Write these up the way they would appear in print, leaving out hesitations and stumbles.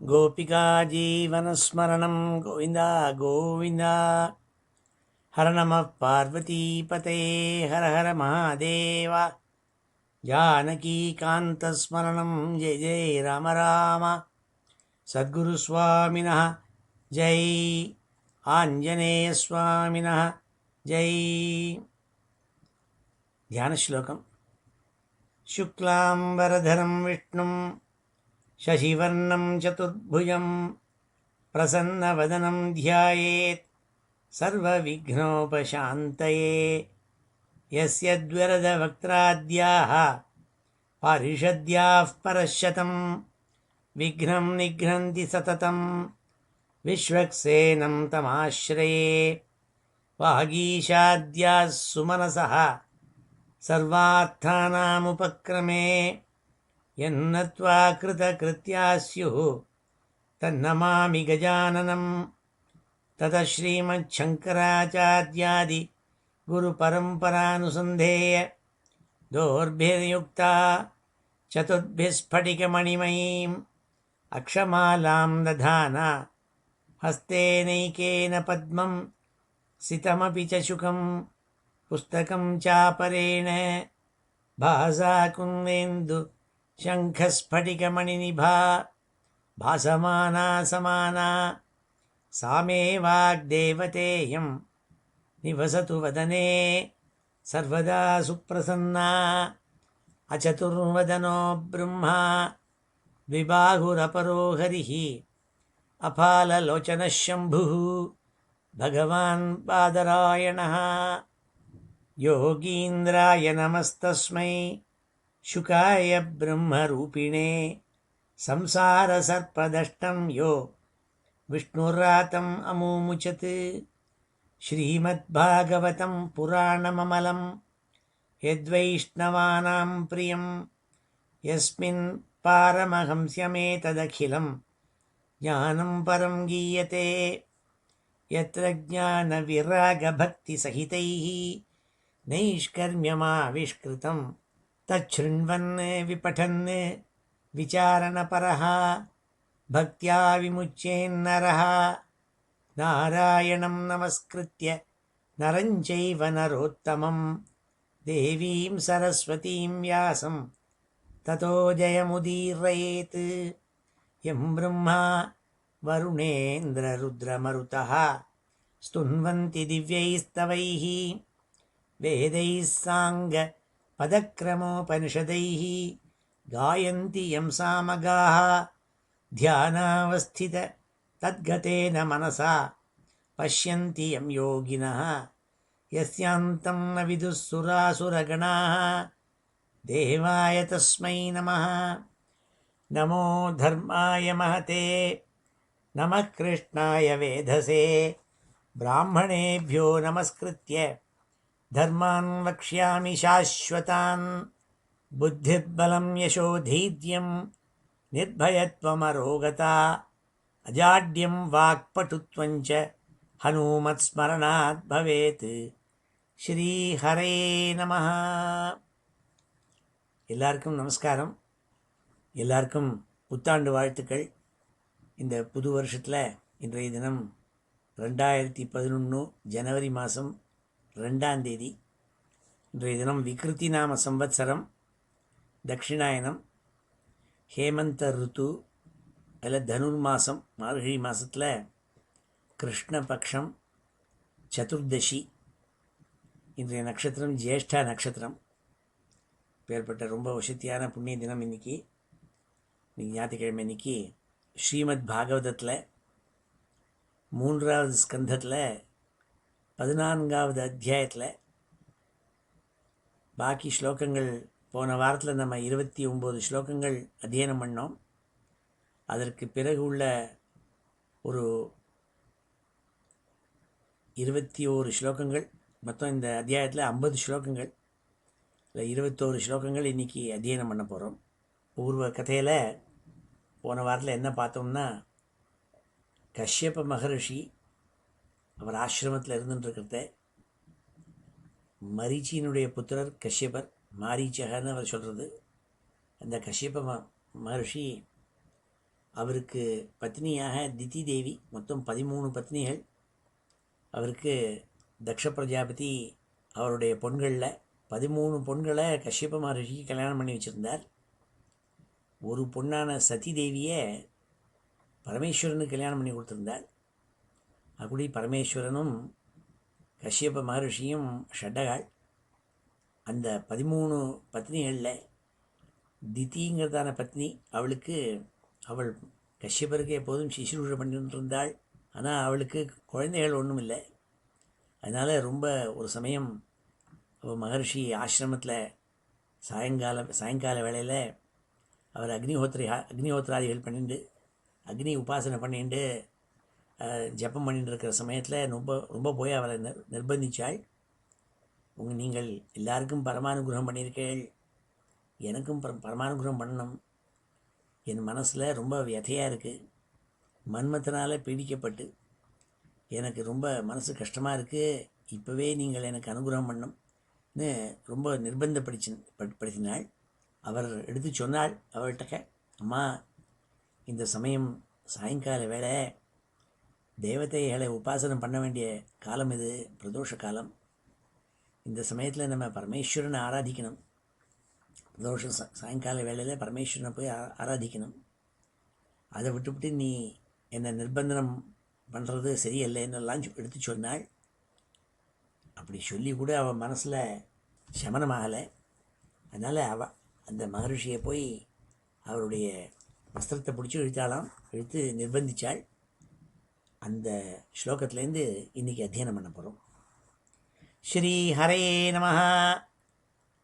गोपिका जीवनस्मरणं गोविन्द गोविन्द। हर नमः पार्वतीपते हर हर महादेव। जानकीकान्तस्मरणं जय जय राम राम। सद्गुरुस्वामिनः जय, आञ्जनेयस्वामिनः जय। ध्यानश्लोकम्। शुक्लाम्बरधरं विष्णुं शशिवर्णं चतुर्भुजं प्रसन्नवदनं ध्यायेत् सर्वविघ्नोपशान्तये। यस्य द्विरदवक्त्राद्याः पारिषद्याः परशतं विघ्नं निघ्नन्ति सततं विश्वक्सेनं तमाश्रये। वागीशाद्याः सुमनसः सर्वार्थानामुपक्रमे यन्नत्वा कृतकृत्याः स्युः तन्नमामि गजाननं। ततः श्रीमच्छङ्कराचार्यादि गुरुपरम्परानुसन्धेय दोर्भिर्युक्ता चतुर्भिः स्फटिकमणिमयीम् अक्षमालां दधाना हस्तेनैकेन पद्मं सितमपि च शुकं पुस्तकं चापरेण भासा कुन्देन्दु शङ्खस्फटिकमणिनिभा भासमाना समाना सा मे वाग्देवतेयं निवसतु वदने सर्वदा सुप्रसन्ना। अचतुर्वदनो ब्रह्मा द्विबाहुरपरो हरिः अफाललोचनः शम्भुः भगवान् बादरायणः। योगीन्द्राय नमस्तस्मै शुकाय ब्रह्मरूपिणे संसारसर्पदष्टं यो विष्णुरातम् अमुमुचत्। श्रीमद्भागवतं पुराणममलं यद्वैष्णवानां प्रियं यस्मिन् पारमहंस्यमेतदखिलं ज्ञानं परं गीयते। यत्र ज्ञानविरागभक्तिसहितैः नैष्कर्म्यमाविष्कृतं तच्छृण्वन् विपठन् विचारणपरः भक्त्या विमुच्येन्नरः। नारायणं नमस्कृत्य नरं चैव नरोत्तमं देवीं सरस्वतीं व्यासं ततो जयमुदीरयेत्। यं ब्रह्मा वरुणेन्द्ररुद्रमरुतः स्तुन्वन्ति दिव्यैस्तवैः वेदैः साङ्गपदक्रमोपनिषदैः गायन्ति यं सामगाः ध्यानावस्थित तद्गतेन मनसा पश्यन्ति यं योगिनः यस्यान्तं न विदुः सुरासुरगणाः। देवाय तस्मै नमः। नमो धर्माय महते नमः कृष्णाय वेधसे ब्राह्मणेभ्यो नमस्कृत्य धर्मान् वक्ष्यामि शाश्वतान्। बुद्धिर्बलं यशोधैर्यं निर्भयत्वमरोगता अजाड्यं वाक्पटुत्वं च हनुमत्स्मरणात् भवेत्। ஸ்ரீஹரே நமஹ. எல்லாருக்கும் நமஸ்காரம். எல்லாருக்கும் புத்தாண்டு வாழ்த்துக்கள். இந்த புது வருஷத்தில் இன்றைய தினம் 2011 ஜனவரி மாதம் 2ஆம் தேதி. இன்றைய தினம் விக்ருதி நாம சம்வத்சரம், தட்சிணாயனம், ஹேமந்த ருத்து, அதில் தனுர் மாதம், மார்கழி மாதத்தில் கிருஷ்ணபக்ஷம் சதுர்தசி. இன்றைய நட்சத்திரம் ஜேஷ்டா நட்சத்திரம். பேர்பட்ட ரொம்ப வசதியான புண்ணிய தினம் இன்றைக்கி ஞாயிற்றுக்கிழமை. இன்றைக்கி ஸ்ரீமத் பாகவதத்தில் 3வது ஸ்கந்தத்தில் 14வது அத்தியாயத்தில் பாக்கி ஸ்லோகங்கள் போன வாரத்தில் நம்ம 29 ஸ்லோகங்கள் அத்தியனம் பண்ணோம். அதற்கு பிறகு உள்ள ஒரு 21 ஸ்லோகங்கள், மொத்தம் இந்த அத்தியாயத்தில் 50 ஸ்லோகங்கள், இல்லை 21 ஸ்லோகங்கள் இன்றைக்கி அத்தியனம் பண்ண போகிறோம். பூர்வ கதையில் போன வாரத்தில் என்ன பார்த்தோம்னா, கஷ்யப மகரிஷி அவர் ஆசிரமத்தில் இருந்துட்டுருக்கிறத மரீச்சியினுடைய புத்திரர் கஷ்யபர், மாரீச்சகன்னு அவர் சொல்கிறது, அந்த கஷ்யப மகர்ஷி அவருக்கு பத்னியாக திதி தேவி, மொத்தம் 13 பத்னிகள். அவருக்கு தக்ஷ பிரஜாபதி அவருடைய பொண்களில் 13 பொண்களை கஷ்யப மகரிஷிக்கு கல்யாணம் பண்ணி வச்சுருந்தார். ஒரு பொண்ணான சதி தேவியை பரமேஸ்வரனுக்கு கல்யாணம் பண்ணி கொடுத்துருந்தார். அப்படி பரமேஸ்வரனும் கஷ்யப மகரிஷியும் ஷட்டகாள். அந்த 13 பத்னிகளில் திதிங்கிறதான பத்னி, அவள் கஷ்யபருக்கு எப்போதும் சிசுரூஷை பண்ணிட்டு இருந்தாள். ஆனால் அவளுக்கு குழந்தைகள் ஒன்றும் இல்லை. அதனால் ரொம்ப ஒரு சமயம் அவள் மகர்ஷி ஆசிரமத்தில் சாயங்கால வேளையில் அவர் அக்னிஹோத்திராதிகள் பண்ணிட்டு அக்னி உபாசனை பண்ணிட்டு ஜப்பம் பண்ணிட்டு இருக்கிற சமயத்தில் ரொம்ப போய் அவரை நிர்பந்தித்தாள். நீங்கள் எல்லாருக்கும் பரமானுகிரகம் பண்ணியிருக்கீள், எனக்கும் பரமானுகிரகம் பண்ணணும். என் மனசில் ரொம்ப வியதையாக இருக்குது. மன்மத்தினால் பீடிக்கப்பட்டு எனக்கு ரொம்ப மனசு கஷ்டமாக இருக்குது. இப்போவே நீங்கள் எனக்கு அனுகிரகம் பண்ணணும்னு ரொம்ப நிர்பந்தப்படுத்தினாள். அவர் எடுத்து சொன்னாள் அவள்கிட்ட, அம்மா, இந்த சமயம் சாயங்கால வேளை தேவதைகளை உபாசனம் பண்ண வேண்டிய காலம், இது பிரதோஷ காலம். இந்த சமயத்தில் நம்ம பரமேஸ்வரனை ஆராதிக்கணும். பிரதோஷம் சாயங்கால வேளையில் பரமேஸ்வரனை போய் ஆராதிக்கணும். அதை விட்டுவிட்டு நீ என்னை நிர்பந்தனம் பண்ணுறது சரியில்லைன்னெல்லாம் எடுத்து சொன்னாள். அப்படி சொல்லி கூட அவன் மனசில் சமனமாகலை. அதனால் அந்த மகரிஷியை போய் அவருடைய வஸ்திரத்தை பிடிச்சி இழுத்து நிர்பந்தித்தாள். அந்த ஸ்லோகத்துலேருந்து இன்றைக்கி அத்தியனம் பண்ண போகிறோம். ஸ்ரீ ஹரே நமः.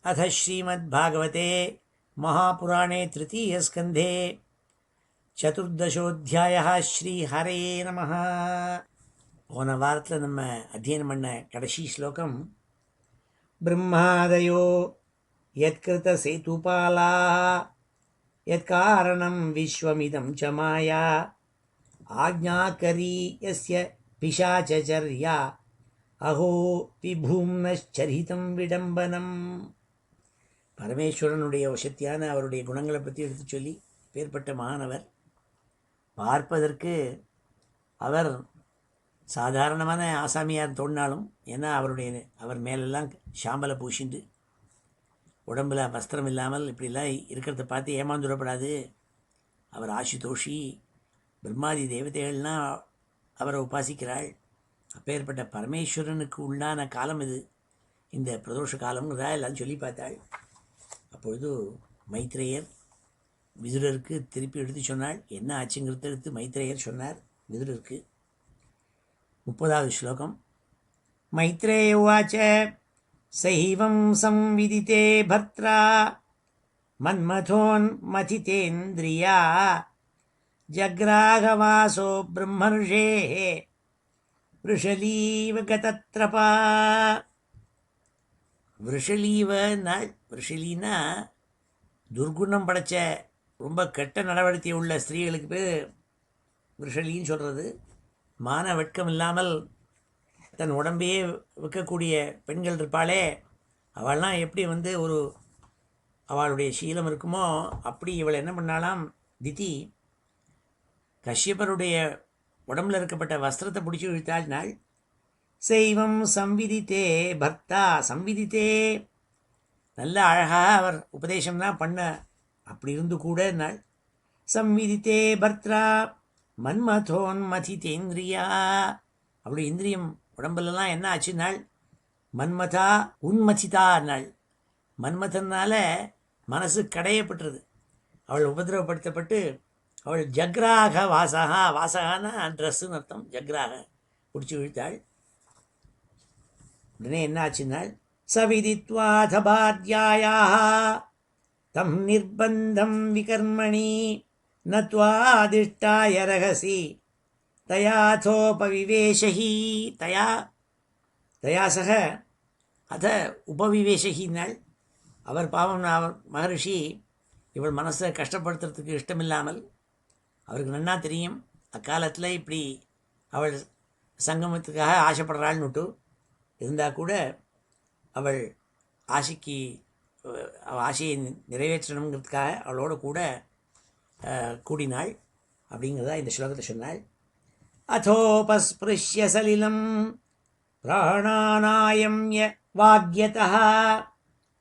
அத ஸ்ரீமத்பாகவதே மகாபுராணே திருத்தீயஸ்கந்தே சதுர்தசோத்தியாய ஸ்ரீ ஹரே நமः. போன வாரத்தில் நம்ம அத்தியனம் பண்ண கடைசி ஸ்லோகம், பிரம்மாதயோ யத்கிருத சேதுபாலா யத்காரணம் விஸ்வமிதம் ச மாயா ஆஜ்ஞாகரி யஸ்ய பிசாச்சர்யா அஹோ விபூம்னச்சரிதம் விடம்பனம். பரமேஸ்வரனுடைய வசத்தியான அவருடைய குணங்களை பற்றி எடுத்து சொல்லி, பேர்பட்ட மகானவர், பார்ப்பதற்கு அவர் சாதாரணமான ஆசாமியார் தோன்றினாலும், ஏன்னா அவர் மேலெல்லாம் சாம்பலை பூசிண்டு உடம்பில் வஸ்திரம் இல்லாமல் இப்படிலாம் இருக்கிறத பார்த்து ஏமாந்துடப்படாது. அவர் ஆசுதோஷி, பிரம்மாதி தேவதைகள்லாம் அவரை உபாசிக்கிறாள். அப்பேற்பட்ட பரமேஸ்வரனுக்கு உண்டான காலம் இது, இந்த பிரதோஷ காலம்ங்கிறதா எல்லாம் சொல்லி பார்த்தாள். அப்பொழுது மைத்ரேயர் விதுரருக்கு திருப்பி எடுத்து சொன்னாள். என்ன ஆச்சுங்கிறத எடுத்து மைத்ரேயர் சொன்னார் விதுரருக்கு. 30வது ஸ்லோகம். மைத்ரேய உவாச்ச சைவம் சம்விதிதே பர்த்ரா மன்மதோன்மதிதேந்திரியா ஜக்ராகவாசோ பிரம்மர்ஷேः விருஷலீவ கதத்ரபா. விருஷலீனா துர்குணம் படைச்ச ரொம்ப கெட்ட நடவடிக்கை உள்ள ஸ்திரீகளுக்கு பேர் விருஷலின்னு சொல்கிறது. மான வெட்கம் இல்லாமல் தன் உடம்பையே விற்கக்கூடிய பெண்கள் இருப்பாளே, அவள்லாம் எப்படி அவளுடைய சீலம் இருக்குமோ அப்படி இவள் என்ன பண்ணாலாம், திதி கஷ்யபருடைய உடம்பில் இருக்கப்பட்ட வஸ்திரத்தை பிடிச்சி இழுத்தாள். சைவம் சம்விதித்தே பக்தா, சம்விதித்தே நல்ல அழகாக அவர் உபதேசம்தான் பண்ண, அப்படி இருந்து கூட நாள் சம்விதித்தே பர்த்ரா மன்மதோன்மதிதேந்திரியா. அப்படி இந்திரியம் உடம்புலலாம் என்ன ஆச்சுன்னாள், மன்மதா உன்மதிதா நாள். மன்மதனால மனசு கடையப்பட்டுருது. அவள் உபதிரவப்படுத்தப்பட்டு அவள் ஜக்ராக வாசகான ட்ரெஸ்ஸுன்னு அர்த்தம். ஜக்ராக பிடிச்சி இழுத்தாள். உடனே என்ன ஆச்சுன்னாள், சவிதித்வாத பாத்யாயாக தம் நிர்பந்தம் விகர்மணி நத்வாதிஷ்டாய ரகசி தயாதோபவிவேஷஹி. தயாசக அத உபவிவேஷகினாள். அவர் பாவம், அவர் மகரிஷி இவள் மனசை கஷ்டப்படுத்துறதுக்கு இஷ்டமில்லாமல், அவருக்கு நன்னா தெரியும் அக்காலத்தில் இப்படி அவள் சங்கமத்துக்காக ஆசைப்படுறாள்னுட்டு இருந்தால் கூட அவள் ஆசையை நிறைவேற்றணுங்கிறதுக்காக அவளோட கூட கூடினாள். அப்படிங்கிறதா இந்த ஸ்லோகத்தை சொன்னாள். அதோபஸ்பிருஷ்ய சலிலம் பிராணாநாயம்ய வாக்யதः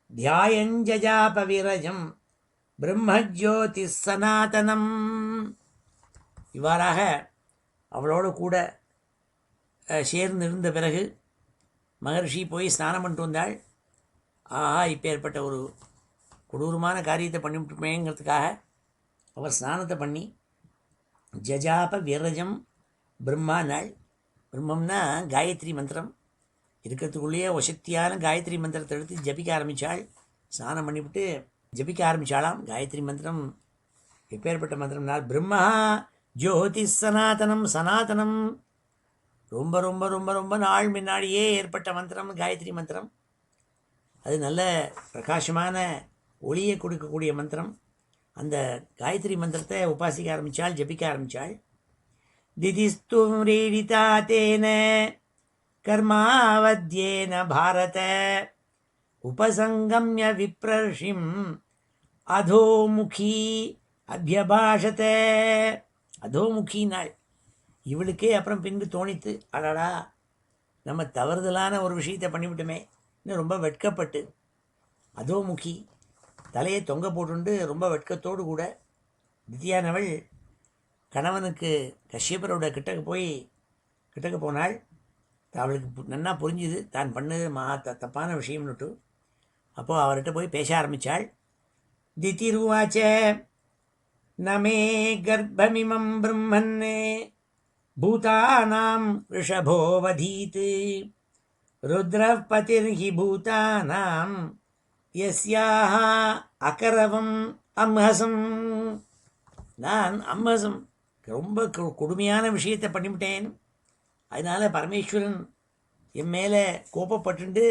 தியாயஞ்சஜாப விரஜம் பிரம்மஜோதி சனாதனம். இவ்வாறாக அவளோடு கூட சேர்ந்து இருந்த பிறகு மகர்ஷி போய் ஸ்நானம் பண்ணிட்டு வந்தாள். ஆஹா, இப்போ ஏற்பட்ட ஒரு கொடூரமான காரியத்தை பண்ணிவிட்டுமேங்கிறதுக்காக அவர் ஸ்நானத்தை பண்ணி ஜஜாப விரஜம் பிரம்மா நாள். பிரம்மம்னா காயத்ரி மந்திரம், இருக்கிறதுக்குள்ளேயே வசத்தியான காயத்ரி மந்திரத்தை எடுத்து ஜபிக்க ஆரம்பித்தாள். ஸ்நானம் பண்ணிவிட்டு ஜபிக்க ஆரம்பித்தாளாம். காயத்ரி மந்திரம் எப்பேற்பட்ட மந்திரம்னால் பிரம்மா ஜோதி சனாதனம். சனாதனம் ரொம்ப ரொம்ப ரொம்ப ரொம்ப நாள் முன்னாடியே ஏற்பட்ட மந்திரம் காயத்ரி மந்திரம். அது நல்ல பிரகாசமான ஒளியை கொடுக்கக்கூடிய மந்திரம். அந்த காயத்ரி மந்திரத்தை உபாசிக்க ஆரம்பித்தாள், ஜபிக்க ஆரம்பித்தாள். திதிஸ்தும் ரீடிதா தேன கர்மாவத்யேன பாரத உபசங்கம்ய விப்ரர்ஷிம் அதோமுகி அபியபாஷத. அதோமுகி நாள். இவளுக்கே அப்புறம் பின்பு தோணித்து, அடடா நம்ம தவறுதலான ஒரு விஷயத்தை பண்ணிவிட்டோமே, இன்னும் ரொம்ப வெட்கப்பட்டு அதோமுகி தலையை தொங்க போட்டுண்டு ரொம்ப வெட்கத்தோடு கூட தித்தியானவள் கணவனுக்கு கஷ்யபரோட கிட்டக்க போனாள். அவளுக்கு நன்னா புரிஞ்சுது தான் பண்ணது மகா தப்பான விஷயம்னுட்டு. அப்போது அவர்கிட்ட போய் பேச ஆரம்பித்தாள். திதிருவாச்ச நமே கர்ப்பமிமம் பிரம்மன்னே பூதானாம் ரிஷபோவதீத் ருத்ரः பதிர்ஹி பூதானாம் யஸ்யாஹ அகரவம் அம்ஹசம். நான் அம்ஹசம் ரொம்ப கொடுமையான விஷயத்தை பண்ணிவிட்டேன். அதனால் பரமேஸ்வரன் என் மேலே கோபப்பட்டு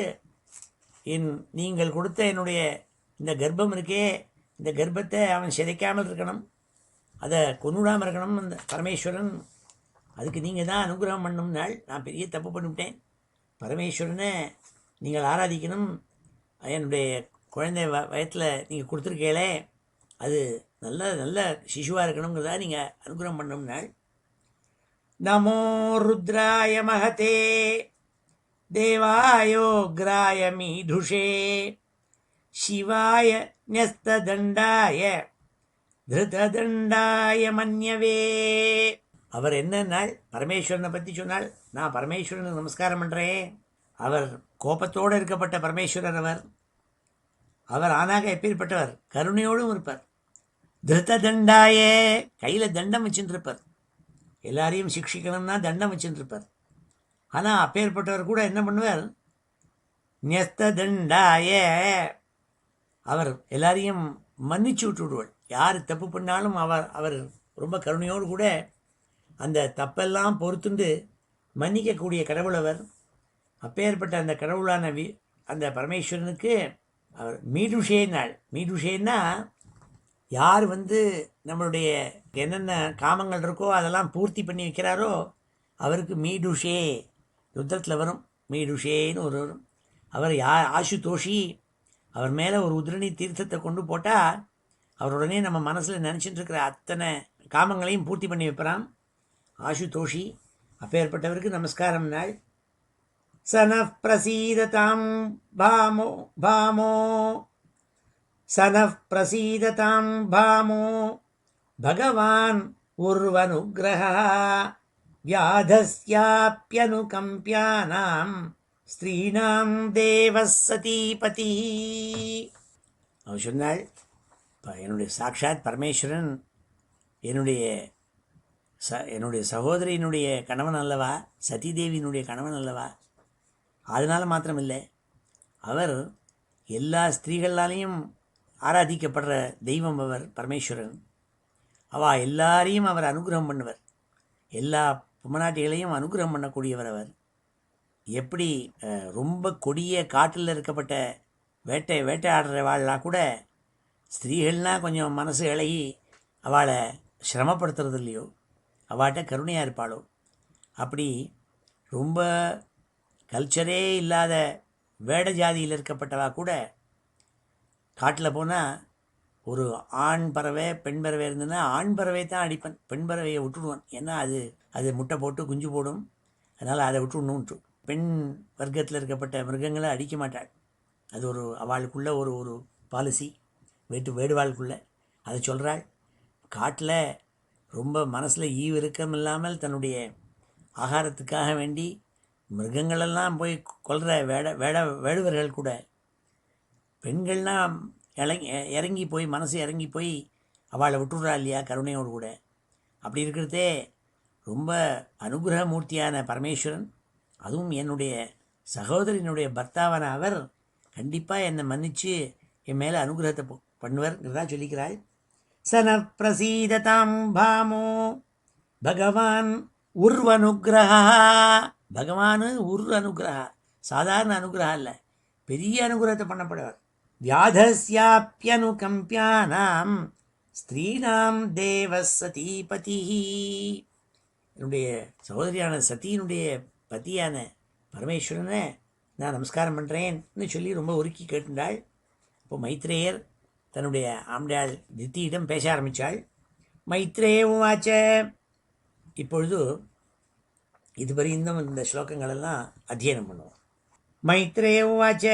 நீங்கள் கொடுத்த என்னுடைய இந்த கர்ப்பம் இருக்கே, இந்த கர்ப்பத்தை அவன் சிதைக்காமல் இருக்கணும், அதை கொன்னுடாமல் இருக்கணும் அந்த பரமேஸ்வரன். அதுக்கு நீங்கள் தான் அனுகிரகம் பண்ணணும்னாள். நான் பெரிய தப்பு பண்ணிவிட்டேன். பரமேஸ்வரனை நீங்கள் ஆராதிக்கணும். என்னுடைய குழந்தை வயத்தில் நீங்கள் கொடுத்துருக்கீங்களே, அது நல்ல நல்ல சிசுவாக இருக்கணுங்கிறதா நீங்கள் அனுகிரகம் பண்ணணும்னாள். நமோ ருத்ராய மகதே தேவாயோக்ராய மீதுஷே சிவாய ன்யஸ்ததண்டாய திருததண்டாய மன்யவே. அவர் என்ன நாள் பரமேஸ்வரனை பற்றி சொன்னாள். நான் பரமேஸ்வரனுக்கு நமஸ்காரம் பண்ணுறேன். அவர் கோபத்தோடு இருக்கப்பட்ட பரமேஸ்வரர். அவர் ஆனாக எப்பேற்பட்டவர், கருணையோடும் இருப்பார். திருததண்டாய கையில் தண்டம் வச்சுருப்பார். எல்லாரையும் சிக்ஷிக்கணும்னா தண்டம் வச்சுருப்பார். ஆனால் அப்பேற்பட்டவர் கூட என்ன பண்ணுவார், ன்யஸ்த தண்டாய அவர் எல்லாரையும் மன்னிச்சு விட்டுவிடுவாள். யார் தப்பு பண்ணாலும் அவர் ரொம்ப கருணையோடு கூட அந்த தப்பெல்லாம் பொறுத்துண்டு மன்னிக்கக்கூடிய கடவுள் அவர். அப்பேற்பட்ட அந்த கடவுளான அந்த பரமேஸ்வரனுக்கு அவர் மீடுஷே நாள். மீடுஷேன்னா யார் நம்மளுடைய என்னென்ன காமங்கள் இருக்கோ அதெல்லாம் பூர்த்தி பண்ணி வைக்கிறாரோ அவருக்கு மீடுஷே ருத்ரத்தில் வரும். மீடுஷேன்னு ஒரு வரும். அவர் ஆசுதோஷி. அவர் மேலே ஒரு உதிரணி தீர்த்தத்தை கொண்டு போட்டால் அவர் உடனே நம்ம மனசில் நினச்சிட்டு இருக்கிற அத்தனை காமங்களையும் பூர்த்தி பண்ணி வைப்பறான். ஆசுதோஷி. அப்பேற்பட்டவருக்கு நமஸ்காரம் நாள். சனப் பிரசீததாம் பாமோ பாமோ சனப் பிரசீததாம் பாமோ பகவான் உர்வனுக்ரஹ வியாதஸ்யாப்யனுகம்பியானாம் ஸ்ரீனாம் தேவஸ் சதீபதி. அவர் சொன்னாள், என்னுடைய சாட்சாத் பரமேஸ்வரன் என்னுடைய சகோதரியினுடைய கணவன் அல்லவா, சதீதேவியினுடைய கணவன் அல்லவா. அதனால் மாத்திரமில்லை, அவர் எல்லா ஸ்திரீகளாலையும் ஆராதிக்கப்படுற தெய்வம் அவர் பரமேஸ்வரன். எல்லாரையும் அவர் அனுகிரகம் பண்ணுவர். எல்லா பொம்மநாட்டிகளையும் அனுகிரகம் பண்ணக்கூடியவர் அவர். எப்படி ரொம்ப கொடிய காட்டில் இருக்கப்பட்ட வேட்டையாடுறவாள்லாம் கூட ஸ்திரீகள்னால் கொஞ்சம் மனசு இழகி அவளை சிரமப்படுத்துறது இல்லையோ, அவள்கிட்ட கருணையாக இருப்பாளோ, அப்படி ரொம்ப கல்ச்சரே இல்லாத வேட ஜாதியில் இருக்கப்பட்டவா கூட காட்டில் போனால் ஒரு ஆண் பறவை பெண் பறவை இருந்ததுன்னா ஆண் பறவை தான் அடிப்பேன், பெண் பறவையை விட்டுடுவான். ஏன்னா அது அது முட்டை போட்டு குஞ்சு போடும், அதனால் அதை விட்டுடணுன்ட்டு. பெண் வர்க்கத்தில் இருக்கப்பட்ட மிருகங்களை அடிக்க மாட்டாள். அது ஒரு அவளுக்குள்ள ஒரு ஒரு பாலிசி, வேடுவாளுக்குள்ளே அதை சொல்கிறாள். காட்டில் ரொம்ப மனசில் ஈவிரக்கம் இல்லாமல் தன்னுடைய ஆகாரத்துக்காக வேண்டி மிருகங்களெல்லாம் போய் கொல்கிற வேடுவர்கள் கூட பெண்கள்லாம் இறங்கி போய் மனசு இறங்கி போய் அவளை விட்டுடுறா இல்லையா, கருணையோடு கூட. அப்படி இருக்கிறதே ரொம்ப அனுகிரகமூர்த்தியான பரமேஸ்வரன், அதுவும் என்னுடைய சகோதரினுடைய பர்த்தாவான அவர் கண்டிப்பாக என்னை மன்னித்து என் மேலே அனுகிரகத்தை பண்ணுவார்ங்கிறதா சொல்லிக்கிறாள். சன பிரசீததாம் பாமோ பகவான் உர்வனுகிரகா. பகவான் அனுகிரகா, சாதாரண அனுகிரகம் இல்லை, பெரிய அனுகிரகத்தை பண்ணப்படுவார். வியாதஸ்யாப்யனுகம்பியானாம் ஸ்திரீனாம் தேவ சதீபதி. என்னுடைய சகோதரியான சதியினுடைய பத்தியான பரமேஸ்வரனை நான் நமஸ்காரம் பண்ணுறேன்னு சொல்லி ரொம்ப உருக்கி கேட்டுண்டாள். இப்போ மைத்ரேயர் தன்னுடைய ஆம்டாள் தித்தியிடம் பேச ஆரம்பித்தாள். மைத்ரேய உவாச்ச. இப்பொழுது இதுவரையும் இந்த ஸ்லோகங்களெல்லாம் அத்தியனம் பண்ணுவோம். மைத்ரேய உவாச்ச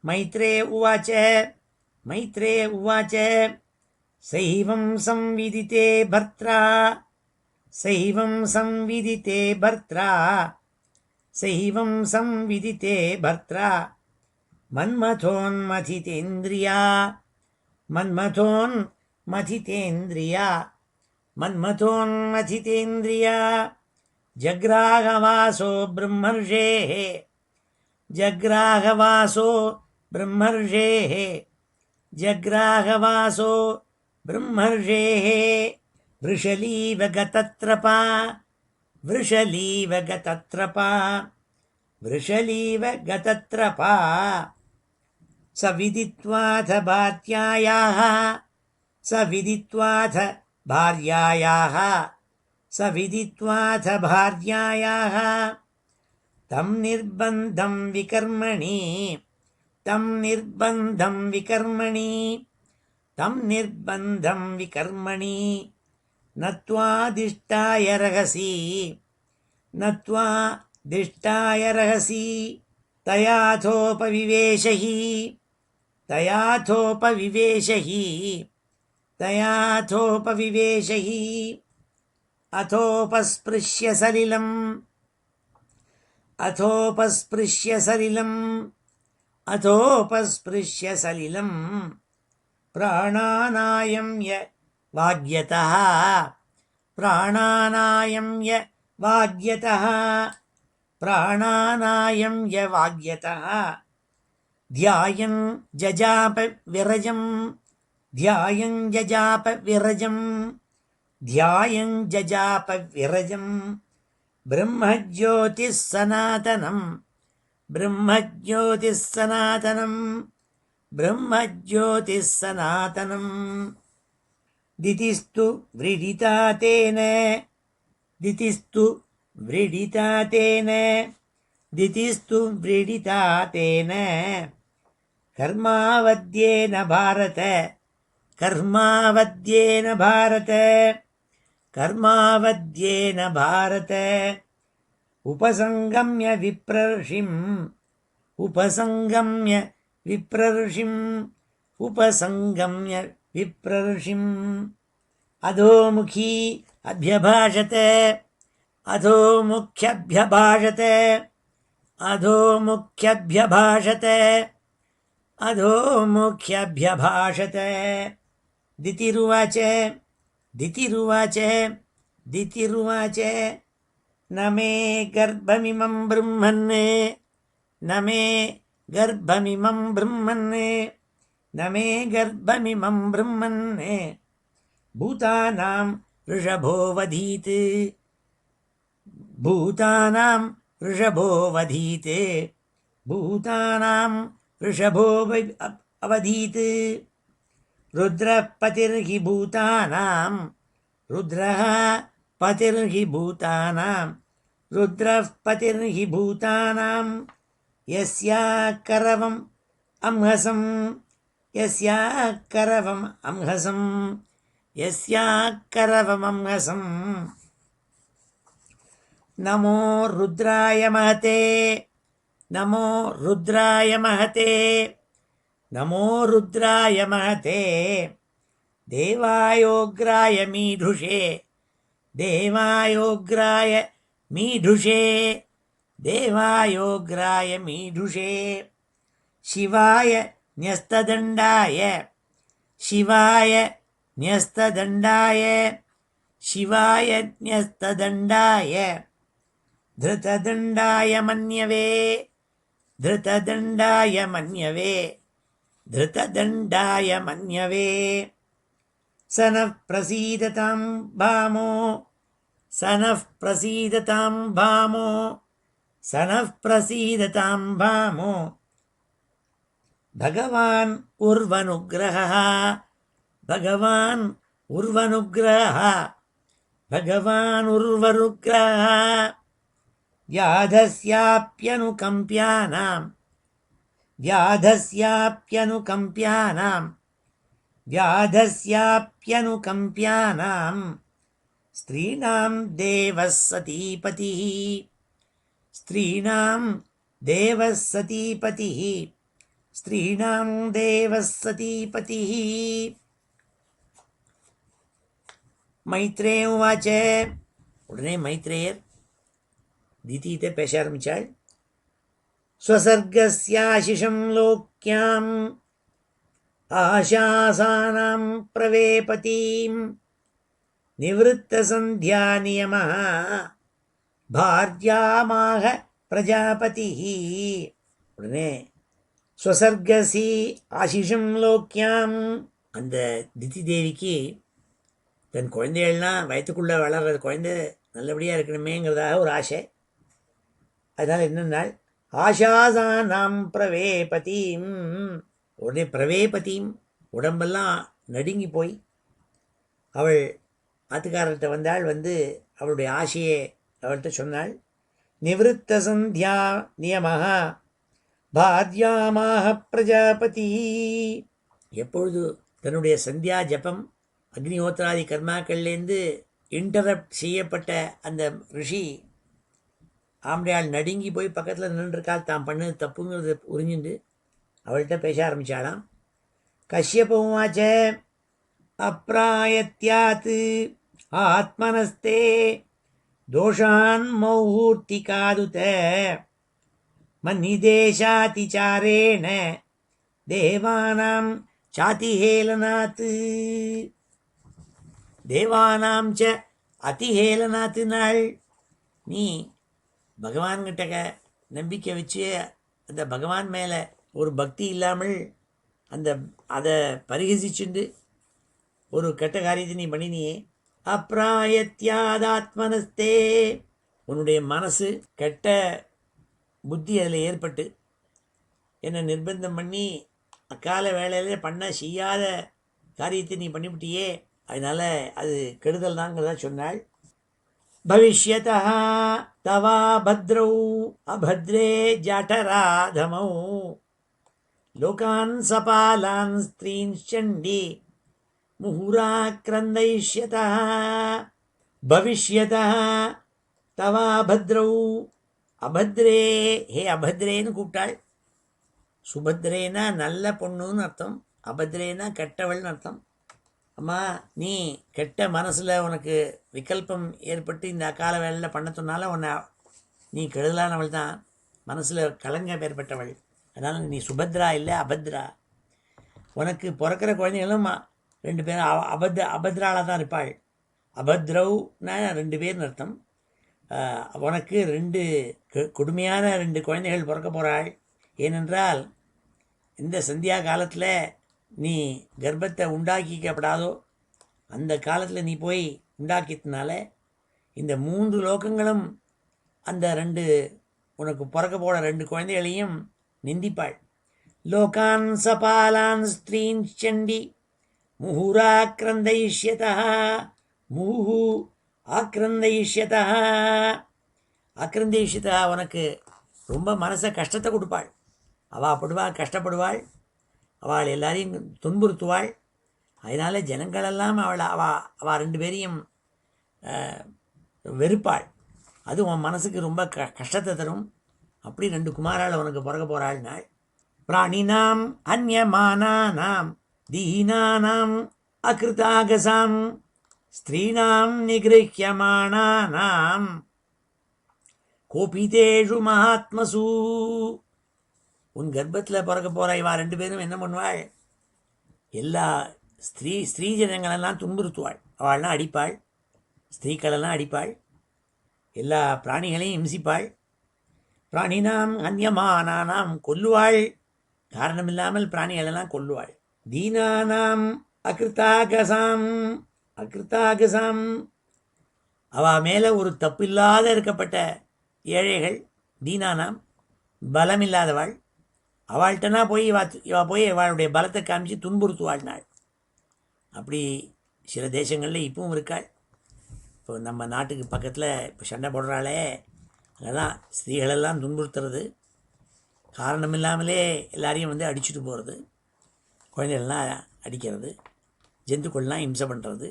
மைத்ரேய உவாச்ச மைத்ரேய உவாச்ச சைவம் சம்விதிதே பர்த்ரா சைவம் சம்விதிதே பர்த்ரா சைவம் சம்விதிதே பர்த்ரா மன்மதோன்மதிதேந்திரியா மன்மதோன்மதிதேந்திரியா மன்மதோன்மதிதேந்திரியா ஜக்ராகவாசோ பிரம்மர்ஷேः ஜக்ராகவாசோ பிரம்மர்ஷேः ஜக்ராகவாசோ பிரம்மர்ஷேः விருஷலீவ கதத்ரபா விருஷலீவ கதத்ரபா விருஷலீவ கதத்ரபா சவிதித்வாத பார்யாயாः சவிதித்வாத பார்யாயாः சவிதித்வாத பார்யாயாः தம் நிர்பந்தம் விகர்மணி தம் நிர்பந்தம் விகர்மணி தம் நிர்பந்தம் விகர்மணி நத்வாதிஷ்டாய ரகசி நத்வாதிஷ்டாய ரகசி தயாதோபவிவேஷஹி தயாதோபவிவேஷஹி தயாதோபவிவேஷஹி அதோபஸ்பிருஷ்ய சலிலம் அதோபஸ்பிருஷ்ய சலிலம் அதோபஸ்பிருஷ்ய சலிலம் பிராணாநாயம்ய வாக்யதः பிராணாநாயம்ய வாக்யதः பிராணாநாயம்ய வாக்யதः த்யாயன் ஜஜாப விரஜம் த்யாயன் ஜஜாப விரஜம் த்யாயன் ஜஜாப விரஜம் பிரம்மஜ்யோதிः சனாதனம் பிரம்மஜ்யோதிः சனாதனம் பிரம்மஜ்யோதிः சனாதனம் திதிஸ்து விரிடிதா தேன திதிஸ்து விரிடிதா தேன திதிஸ்து விரிடிதா தேன கர்மாவத்யேன பாரத கர்மாவத்யேன பாரத கர்மாவத்யேன பாரத உபசங்கம்ய விப்ரர்ஷிம் உபசங்கம்ய விப்ரர்ஷிம் உபசங்கம்ய விப்ரர்ஷிம் அதோமுகி அபியபாஷத அதோமுக்யபியபாஷத அதோமுக்யபியபாஷத அதோமுக்யபியபாஷத திதிருவாச்ச திதிருவாச்ச திதிருவாச்ச நமே கர்ப்பமிமம் பிரம்மன் நமே கர்ப்பமிமம் பிரம்மன் நமே கர்ப்பமிமம் பிரம்மன் பூதானாம் ரிஷபோ வதீத் பூதானாம் ரிஷபோ வதீத் பூதானாம் ரிஷபோ அவதீத் ருத்ரः பதிர்ஹி பூதானாம் ருத்ரः பதிர்ஹி பூதானாம் ருத்ரः பதிர்ஹி பூதானாம் யஸ்யா கரவம் அம்ஹசம் யஸ்யாக்கரவம் அம்ஹசம் யஸ்யாக்கரவமம்ஹசம் நமோ ருத்ராய மஹதே நமோ ருத்ராய மஹதே நமோ ருத்ராய மஹதே தேவாயோக்ராய மீதுஷே தேவாயோக்ராய மீதுஷே தேவாயோக்ராய மீதுஷே சிவாய न्यस्तदण्डाय शिवाय न्यस्तदण्डाय शिवाय न्यस्तदण्डाय धृतदण्डाय मन्यवे धृतदण्डाय मन्यवे धृतदण्डाय मन्यवे स नः प्रसीदतां भामो स नः प्रसीदतां भामो स नः प्रसीदतां भामो भगवान् उर्वनुग्रहः भगवान् उर्वनुग्रहः भगवान् उर्वनुग्रहः व्याधस्याप्यनुकम्प्यानां व्याधस्याप्यनुकम्प्यानां व्याधस्याप्यनुकम्प्यानां स्त्रीणां देवः सतीपतिः स्त्रीणां देवः सतीपतिः ஸ்திரீணாம் தேவः சதீபதிः மைத்ரேய உவாச்ச. உடனே மைத்ரேயர் திதியிட்ட பேச ஆரம்பித்தாள். ஸ்வசர்கஸ்யாசிஷம் லோக்யாம் ஆசாசானாம் பிரவேபதீம் நிவృத்த நியமः பார்யாமாக பிரஜாபதிः. உடனே ஸ்வசர்கசி ஆசிஷம் லோக்யாம், அந்த திதி தேவிக்கு தன் குழந்தைகள்லாம் வயத்துக்குள்ளே வளர்கிற குழந்தை நல்லபடியாக இருக்கணுமேங்கிறதாக ஒரு ஆசை. அதனால் என்னென்னால் ஆஷாசானாம் பிரவேபதீம், உடனே பிரவேபதீம் உடம்பெல்லாம் நடுங்கி போய் அவள் ஆத்துக்காரர்கிட்ட வந்தாள். வந்து அவளுடைய ஆசையை அவள்கிட்ட சொன்னாள். நிவృத்த நியமः பாத்யாமாக பிரஜாபதி. எப்பொழுது தன்னுடைய சந்தியா ஜபம் அக்னிஹோத்திராதி கர்மாக்கள்லேருந்து இன்டரப்ட் செய்யப்பட்ட அந்த ரிஷி ஆம்படையாள் நடுங்கி போய் பக்கத்தில் நின்றுருக்காள். தான் பண்ணது தப்புங்கிறது உறிஞ்சுண்டு அவள்கிட்ட பேச ஆரம்பித்தாளாம். கஷ்யபமாச்ச அப்ராயத்யாத் ஆத்மனஸ்தே தோஷான் மௌஹூர்த்திகாதுத மன்னிதேஷாதிச்சாரேண தேவானாம் சாதிஹேலனாத். தேவானாம் ச அதிஹேலனாத் நாள். நீ பகவான்கிட்ட நம்பிக்கை வச்சு அந்த பகவான் மேலே ஒரு பக்தி இல்லாமல் அதை பரிகசிச்சுண்டு ஒரு கெட்ட காரியத்தை நீ பண்ணினியே. அப்ராயத்யாதாத்மனஸ்தே, உன்னுடைய மனசு கெட்ட புத்தி அதில் ஏற்பட்டு என்னை நிர்பந்தம் பண்ணி அக்கால வேலையில பண்ண செய்யாத காரியத்தை நீ பண்ணிவிட்டியே, அதனால் அது கெடுதல் தாங்கிறதா சொன்னாள். பவிஷ்யதா தவா பத்ரௌ அபத்ரே ஜாட்டராதமௌ லோகான் சபாலான் ஸ்திரீன் சண்டி முஹுராக்ரந்தைஷ்யதா. பவிஷ்யதா தவா பத்ரௌ அபத்ரே, ஹே அபத்ரேன்னு கூப்பிட்டாள். சுபத்ரேனா நல்ல பொண்ணுன்னு அர்த்தம், அபத்ரேனா கெட்டவள்னு அர்த்தம். அம்மா, நீ கெட்ட மனசில் உனக்கு விகல்பம் ஏற்பட்டு இந்த அக்கால வேலையில் பண்ண சொன்னால உன்னை நீ கெடுதலானவள் தான், மனசில் கலங்கம் ஏற்பட்டவள். அதனால் நீ சுபத்ரா இல்லை அபத்ரா. உனக்கு பிறக்கிற குழந்தைகளும் 2 பேரும் அபத்ராளாக தான் இருப்பாள். அபத்ரவ்னா 2 பேர்னு அர்த்தம். உனக்கு 2 கொடுமையான 2 குழந்தைகள் பிறக்க போகிறாள். ஏனென்றால் இந்த சந்தியா காலத்தில் நீ கர்ப்பத்தை உண்டாக்கிக்கப்படாதோ அந்த காலத்தில் நீ போய் உண்டாக்கியதுனால இந்த 3 லோகங்களும் அந்த 2 உனக்கு பிறக்க போகிற 2 குழந்தைகளையும் நிந்திப்பாள். லோகான் சபாலான் ஸ்திரீன் சண்டி முஹுராக்ரந்தைஷ்யதா. முஹு ஆக்ரந்தைஷ்யதா, உனக்கு ரொம்ப மனசை கஷ்டத்தை கொடுப்பாள். அவள் படுவாள், கஷ்டப்படுவாள். அவள் எல்லாரையும் துன்புறுத்துவாள். அதனால் ஜனங்களெல்லாம் அவள் ரெண்டு பேரையும் வெறுப்பாள். அது உன் மனசுக்கு ரொம்ப கஷ்டத்தை தரும். அப்படி ரெண்டு குமாரால் உனக்கு பிறக்க போகிறாள் நாள். பிராணினாம் அந்யமானானாம் தீனானாம் அகிருதாகசாம் ஸ்திரீனாம் நிகிருஹ்யமானானாம் கோபிதேஷு மகாத்மசு. உன் கர்ப்பத்தில் பிறக்க போகிற இவா ரெண்டு பேரும் என்ன பண்ணுவாள்? எல்லா ஸ்திரீ ஜனங்களெல்லாம் துன்புறுத்துவாள். அவள்லாம் அடிப்பாள், ஸ்திரீக்களெல்லாம் அடிப்பாள், எல்லா பிராணிகளையும் இம்சிப்பாள். பிராணினாம் அந்யமானானாம் கொல்லுவாள், காரணமில்லாமல் பிராணிகளெல்லாம் கொல்லுவாள். தீனானாம் அகிருத்தாகசாம் அவள் மேலே ஒரு தப்பில்லாத இருக்கப்பட்ட ஏழைகள். தீனானாம் பலமில்லாதவாள். அவள்கிட்டனா போய் இவா போய் அவளுடைய பலத்தை காமிச்சு துன்புறுத்துவாள் நாள். அப்படி சில தேசங்களில் இப்பவும் இருக்காள். இப்போ நம்ம நாட்டுக்கு பக்கத்தில் இப்போ சண்டை போடுறாளே, அதான் ஸ்திரீகளெல்லாம் துன்புறுத்துறது, காரணமில்லாமலே எல்லாரையும் வந்து அடிச்சுட்டு போகிறது, குழந்தைகள்லாம் அடிக்கிறது, ஜந்துக்கள்லாம் இம்சை பண்ணுறது,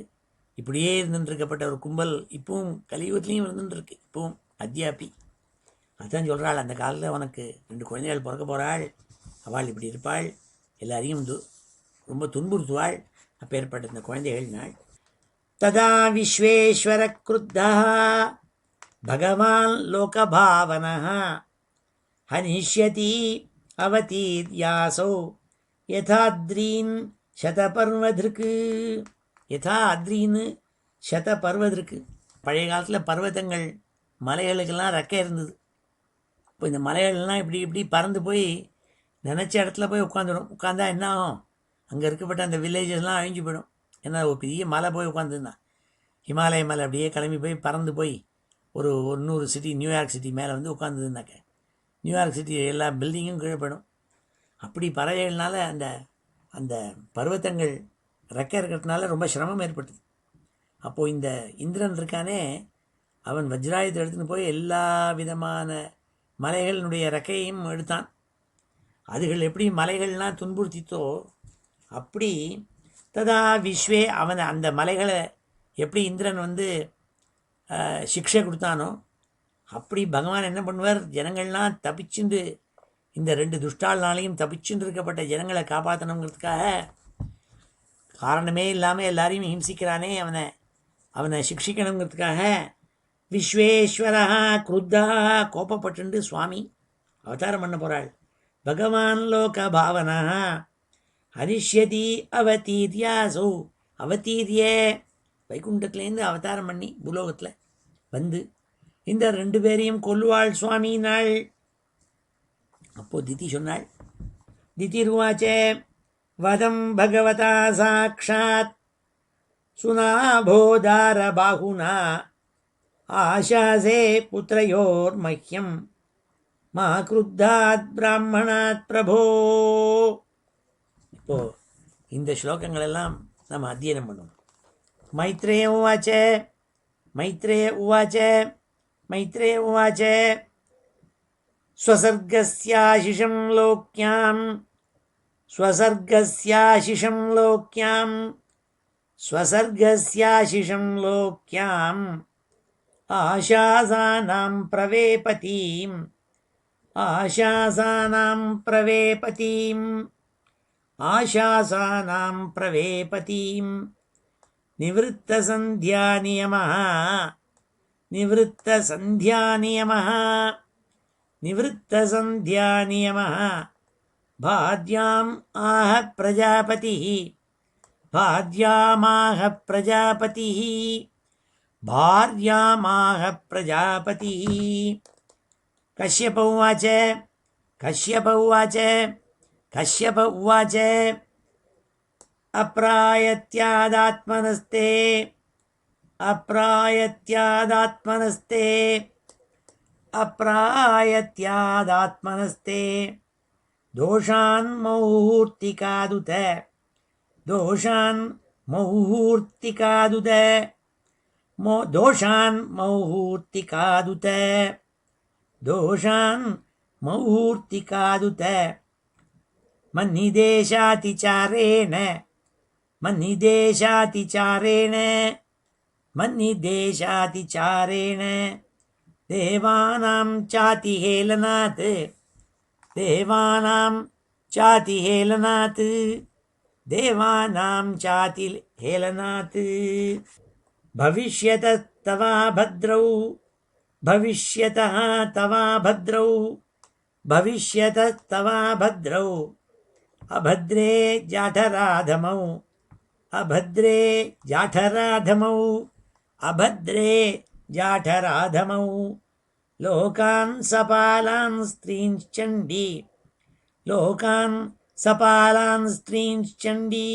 இப்படியே இருந்துருக்கப்பட்ட ஒரு கும்பல் இப்பவும் கலியுகத்துலேயும் இருந்துருக்கு. இப்பவும் அத்தியாபி அதான் சொல்கிறாள், அந்த காலத்தில் உனக்கு 2 குழந்தைகள் பிறக்க போகிறாள், அவள் இப்படி இருப்பாள், எல்லாரையும் ரொம்ப துன்புறுத்துவாள். அப்பேற்பட்ட இந்த குழந்தைகள் நாள். ததா விஸ்வேஸ்வர க்ருத்தா பகவான் லோகபாவனா ஹனிஷ்யதி அவதீர்யாசோ யதாத்ரீன் சதபர்வதிருக்கு. யதாத்ரீன்னு சதபர்வதிருக்கு. பழைய காலத்தில் பர்வதங்கள் மலைகளுக்கெல்லாம் ரெக்கை இருந்தது. இப்போ இந்த மலைகள்லாம் இப்படி இப்படி பறந்து போய் நினச்ச இடத்துல போய் உட்காந்துடும். உட்காந்தா என்ன ஆகும்? அங்கே இருக்கப்பட்ட அந்த வில்லேஜஸ்லாம் அழிஞ்சு போயிடும். ஏன்னா ஒரு பெரிய மலை போய் உட்காந்துருந்தான், ஹிமாலய மலை அப்படியே கிளம்பி போய் பறந்து போய் ஒரு 100 சிட்டி, நியூயார்க் சிட்டி மேலே வந்து உட்காந்துருந்தாக்க நியூயார்க் சிட்டி எல்லா பில்டிங்கும் கீழே போயிடும். அப்படி பறவைகள்னால அந்த அந்த பர்வத்தங்கள் ரெக்கை இருக்கிறதுனால ரொம்ப சிரமம் ஏற்பட்டது. அப்போது இந்த இந்திரன் இருக்கானே, அவன் வஜ்ராயுதத்தை எடுத்துன்னு போய் எல்லா விதமான மலைகளினுடைய ரெக்கையும் எடுத்தான். அதுகள் எப்படி மலைகள்லாம் துன்புறுத்தித்தோ அப்படி ததா விஸ்வே அவன் அந்த மலைகளை எப்படி இந்திரன் வந்து சிக்ஷை கொடுத்தானோ அப்படி பகவான் என்ன பண்ணுவார்? ஜனங்கள்லாம் தப்பிச்சுண்டு, இந்த 2 துஷ்டாள்னாலையும் தப்பிச்சுண்டு இருக்கப்பட்ட ஜனங்களை காப்பாற்றணுங்கிறதுக்காக காரணமே இல்லாமல் எல்லாரையும் ஹிம்சிக்கிறானே, அவனை சிக்ஷிக்கணுங்கிறதுக்காக விஸ்வேஸ்வரா க்ருத்தா கோபப்பட்டு சுவாமி அவதாரம் பண்ண போகிறாள். பகவான் லோக பாவனா ஹரிஷ்யதி அவதீர்யாசோ அவதீரிய வைகுண்டத்துலேருந்து அவதாரம் பண்ணி பூலோகத்தில் வந்து இந்த 2 பேரையும் கொல்லுவாள் சுவாமி நாள். அப்போது திதி சொன்னாள். திதிர்வாச்சே வதம் பகவதா சாட்சாத் சுனாபோதார பாகுனா ஆசாசே புத்திரயோர் மஹ்யம் மா க்ருத்தாத் பிராமணாத் பிரபோ. இப்போ இந்த ஸ்லோகங்கள் எல்லாம் நம்ம அத்தியனம் பண்ணுவோம். மைத்ரேய உவாச்ச ஸ்வசர்கஸ்யாசிஷம் லோக்யாம் ஆசாசானாம் பிரவேபதீம் நிவృத்தசந்தியாநியமः பாத்யாமாஹ பிரஜாபதிः. கஷ்யப உவாச்ச அப்ராயத்யாதாத்மனஸ்தே தோஷான் மௌஹூர்த்திகாதுத மன்னிதேஷாதிச்சாரேண மன்னிதேஷாதிச்சாரேண மன்னிதேஷாதிச்சாரேண தேவானாம் சாதிஹேளனாத் தேவானாம் சாதிஹேளனாத் தேவானாம் சாதிஹேளனாத் भविष्यतस्तवा भद्रौ भविष्यतः तवा भद्रौ भविष्यतस्तवा भद्रौ अभद्रे जाठराधमौ अभद्रे जाठराधमौ अभद्रे जाठराधमौ लोकान् सपालान् स्त्रींश्चण्डी लोकान् सपालान् स्त्रींश्चण्डी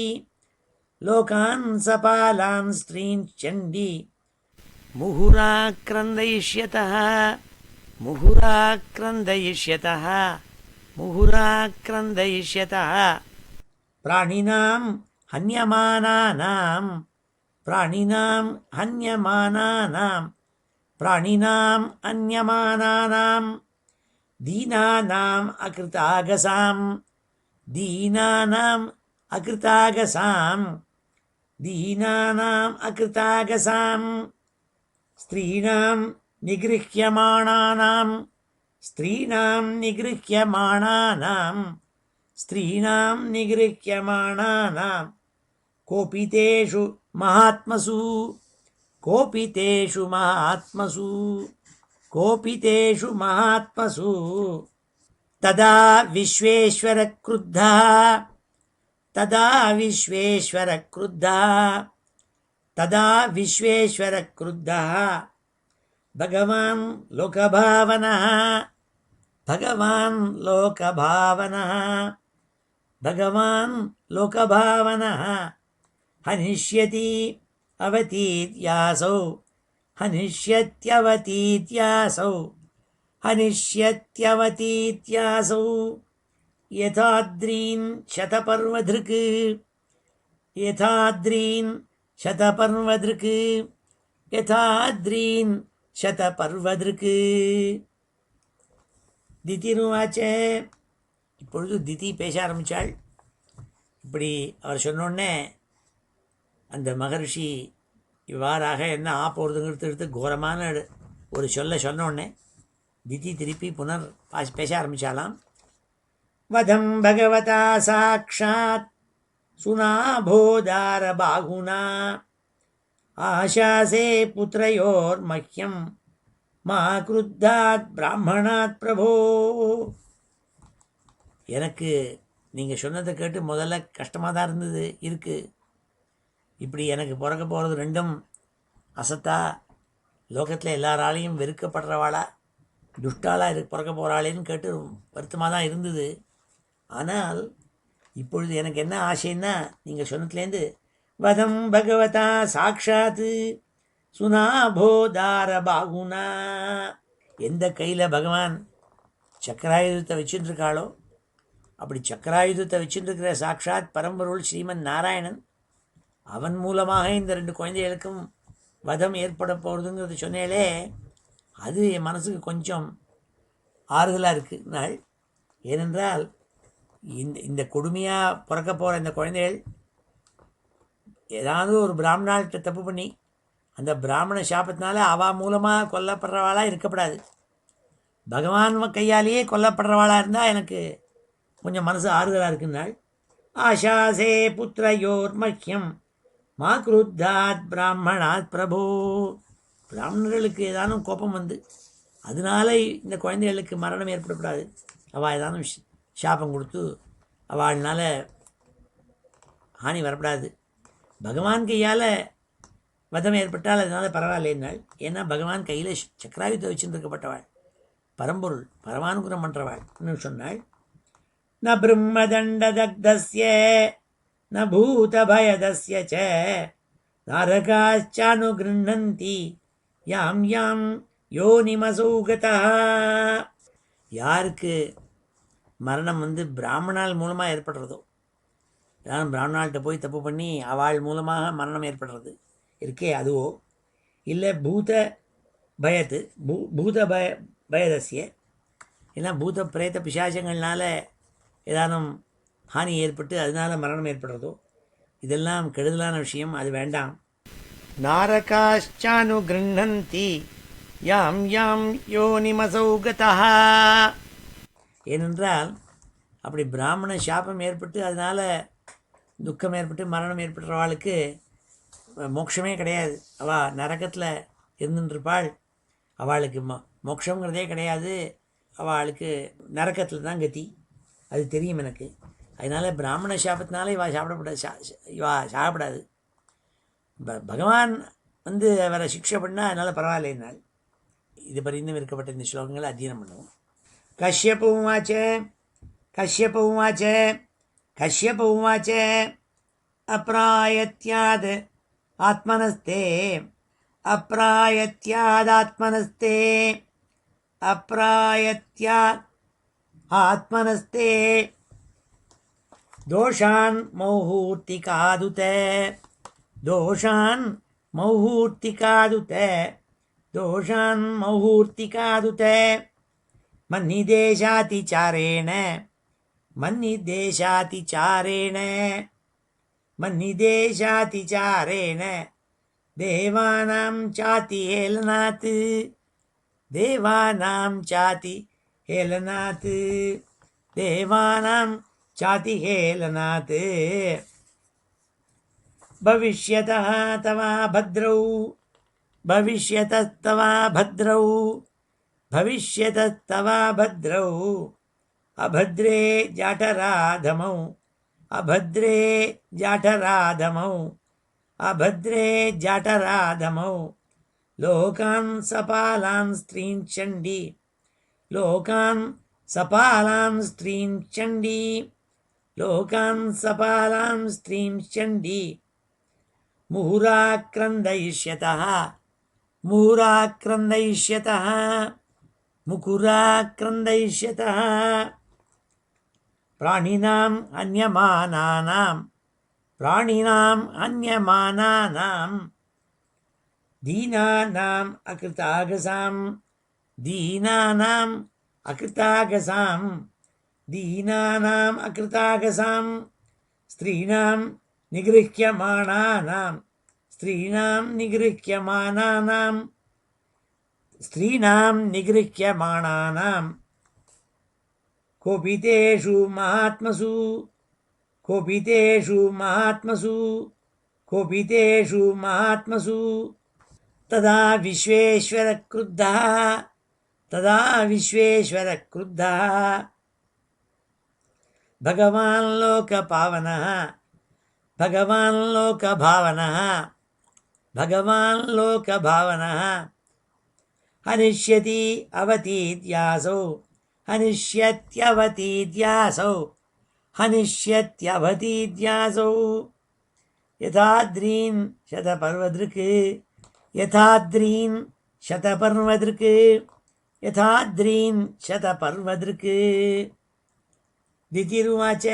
लोकान् सपालान् स्त्रींश्चण्डी मुहुराक्रन्दयिष्यतः मुहुराक्रन्दयिष्यतः मुहुराक्रन्दयिष्यतः प्राणिनां हन्यमानानां प्राणिनां हन्यमानानां प्राणिनां हन्यमानानां दीनानाम् अकृतागसां दीनानाम् अकृतागसां दीनानाम् अकृतागसां स्त्रीणां निगृह्यमाणानां स्त्रीणां निगृह्यमाणानां स्त्रीणां निगृह्यमाणानां कोपितेषु महात्मसु कोपितेषु महात्मसु कोपितेषु महात्मसु तदा विश्वेश्वरक्रुद्धः तदा विश्वेश्वरक्रुद्धः तदा विश्वेश्वरक्रुद्धः भगवान् लोकभावनः भगवान् लोकभावनः भगवान् लोकभावनः हनिष्यति अवतीत्यासौ हनिष्यत्यवतीत्यासौ हनिष्यत्यवतीत्यासौ यथाद्रीन् शतपर्वधृक् यथाद्रीन् शतपर्वधृक् यथाद्रीन् शतपर्वधृक् திதிருவாச்ச. இப்பொழுது திதி பேச ஆரம்பித்தாள். இப்படி அவர் சொன்னோடனே அந்த மகர்ஷி இவ்வாறாக என்ன போகிறதுங்கிறது எடுத்து கோரமான ஒரு சொன்னோடனே திதி திருப்பி பேச ஆரம்பித்தாலாம். வதம் பகவதா சாட்சாத் சுனாபோதார பாகுனா ஆசாசே புத்திரையோர் மஹ்யம் மா கிருத்தாத் பிராமணாத் பிரபோ. எனக்கு நீங்கள் சொன்னதை கேட்டு முதல்ல கஷ்டமாக தான் இருக்குது. இப்படி எனக்கு பிறக்க போகிறது ரெண்டும் அசத்தா லோகத்தில் எல்லாராலையும் வெறுக்கப்படுறவாளா துஷ்டாலாக பிறக்க போகிறாளேன்னு கேட்டு வருத்தமாக தான் இருந்தது. ஆனால் இப்பொழுது எனக்கு என்ன ஆசைன்னா நீங்கள் சொன்னதுலேருந்து வதம் பகவதா சாட்சாத் சுனாபோதார பாகுனா, எந்த கையில் பகவான் சக்கராயுதத்தை வச்சுட்டுருக்காளோ அப்படி சக்கராயுதத்தை வச்சுட்டுருக்கிற சாட்சாத் பரம்பொருள் ஸ்ரீமன் நாராயணன் அவன் மூலமாக இந்த ரெண்டு குழந்தைகளுக்கும் வதம் ஏற்பட போகிறதுங்கிறது சொன்னேலே, அது என் மனசுக்கு கொஞ்சம் ஆறுதலாக இருக்குது நாள். ஏனென்றால் இந்த கொடுமையாக பிறக்க போகிற இந்த குழந்தைகள் ஏதாவது ஒரு பிராமணாள்கிட்ட தப்பு பண்ணி அந்த பிராமண சாபத்தினால அவா மூலமாக கொல்லப்படுறவாளாக இருக்கப்படாது. பகவான் கையாலேயே கொல்லப்படுறவாளாக இருந்தால் எனக்கு கொஞ்சம் மனசு ஆறுதலாக இருக்குன்னாள். ஆஷாசே புத்திரையோர் மஹ்யம் மா கிருத்தாத் பிராமணாத் பிரபோ. பிராமணர்களுக்கு ஏதானும் கோபம் வந்து அதனால இந்த குழந்தைகளுக்கு மரணம் ஏற்படக்கூடாது. அவள் ஏதானும் சாபம் கொடுத்து அவள்னால ஹானி வரப்படாது. பகவான் கையால் வதம் ஏற்பட்டால் அதனால் பரவாயில்லைன்னாள். ஏன்னா பகவான் கையில் சக்கராயுதத்தை வச்சுருக்கப்பட்டவாள், பரம்பொருள், பரமானுகிரம் பண்ணுறவாள் சொன்னாள். ந பிரம்மதண்டதக்தஸ்ய ந பூதபயதஸ்ய ச தாரகாச்சானுகிருண்ணந்தி யாம் யாம் யோனிமசௌகதா. யாருக்கு மரணம் பிராமணால் மூலமாக ஏற்படுறதோ, யாரும் பிராமணாள்கிட்ட போய் தப்பு பண்ணி அவள் மூலமாக மரணம் ஏற்படுறது இருக்கே அதுவோ, இல்லை பூத பயதசிய, ஏன்னா பூத பிரேத பிசாசங்கள்னால ஏதானும் ஹானி ஏற்பட்டு அதனால் மரணம் ஏற்படுறதோ இதெல்லாம் கெடுதலான விஷயம், அது வேண்டாம். நாரகாஷ்சானு கிருண்ணந்தி யாம் யாம் யோனிமசௌகதா. ஏனென்றால் அப்படி பிராமண சாபம் ஏற்பட்டு அதனால் துக்கம் ஏற்பட்டு மரணம் ஏற்படுறவாளுக்கு மோட்சமே கிடையாது. அவள் நரகத்தில் இருந்துருப்பாள். அவளுக்கு மோட்சங்கிறதே கிடையாது. அவளுக்கு நரகத்தில் தான் கதி. அது தெரியும் எனக்கு. அதனால் பிராமண சாபத்தினால இவள் சாப்பிடாது. பகவான் அவரை சிக்ஷை பண்ணால் அதனால் பரவாயில்லைனால் இது பரிந்தும் இருக்கப்பட்ட இந்த ஸ்லோகங்களை அத்தியனம் பண்ணுவோம். கஷ்யப உவாச்ச அப்ராயத்யாத் ஆத்மனஸ்தே दोषान् मौहूर्तिकादुते मन्निदेशातिचारेण देवानां चाति हेलनात् भविष्यतः तवा भद्रौ अभद्रे जाठराधमौ लोकान् सपालान् स्त्रींश्चण्डी मुहुराक्रन्दयिष्यतः प्राणिनाम् अन्यमानानां दीनानाम् अकृतागसां स्त्रीणां निगृह्यमाणानां कोपितेषु महात्मसु तदा विश्वेश्वर क्रुद्धः भगवान् लोकभावनः हनिष्यत्यवतीद्यासौ यथाद्रीन् शतपर्वदृक्. दितिरुवाच,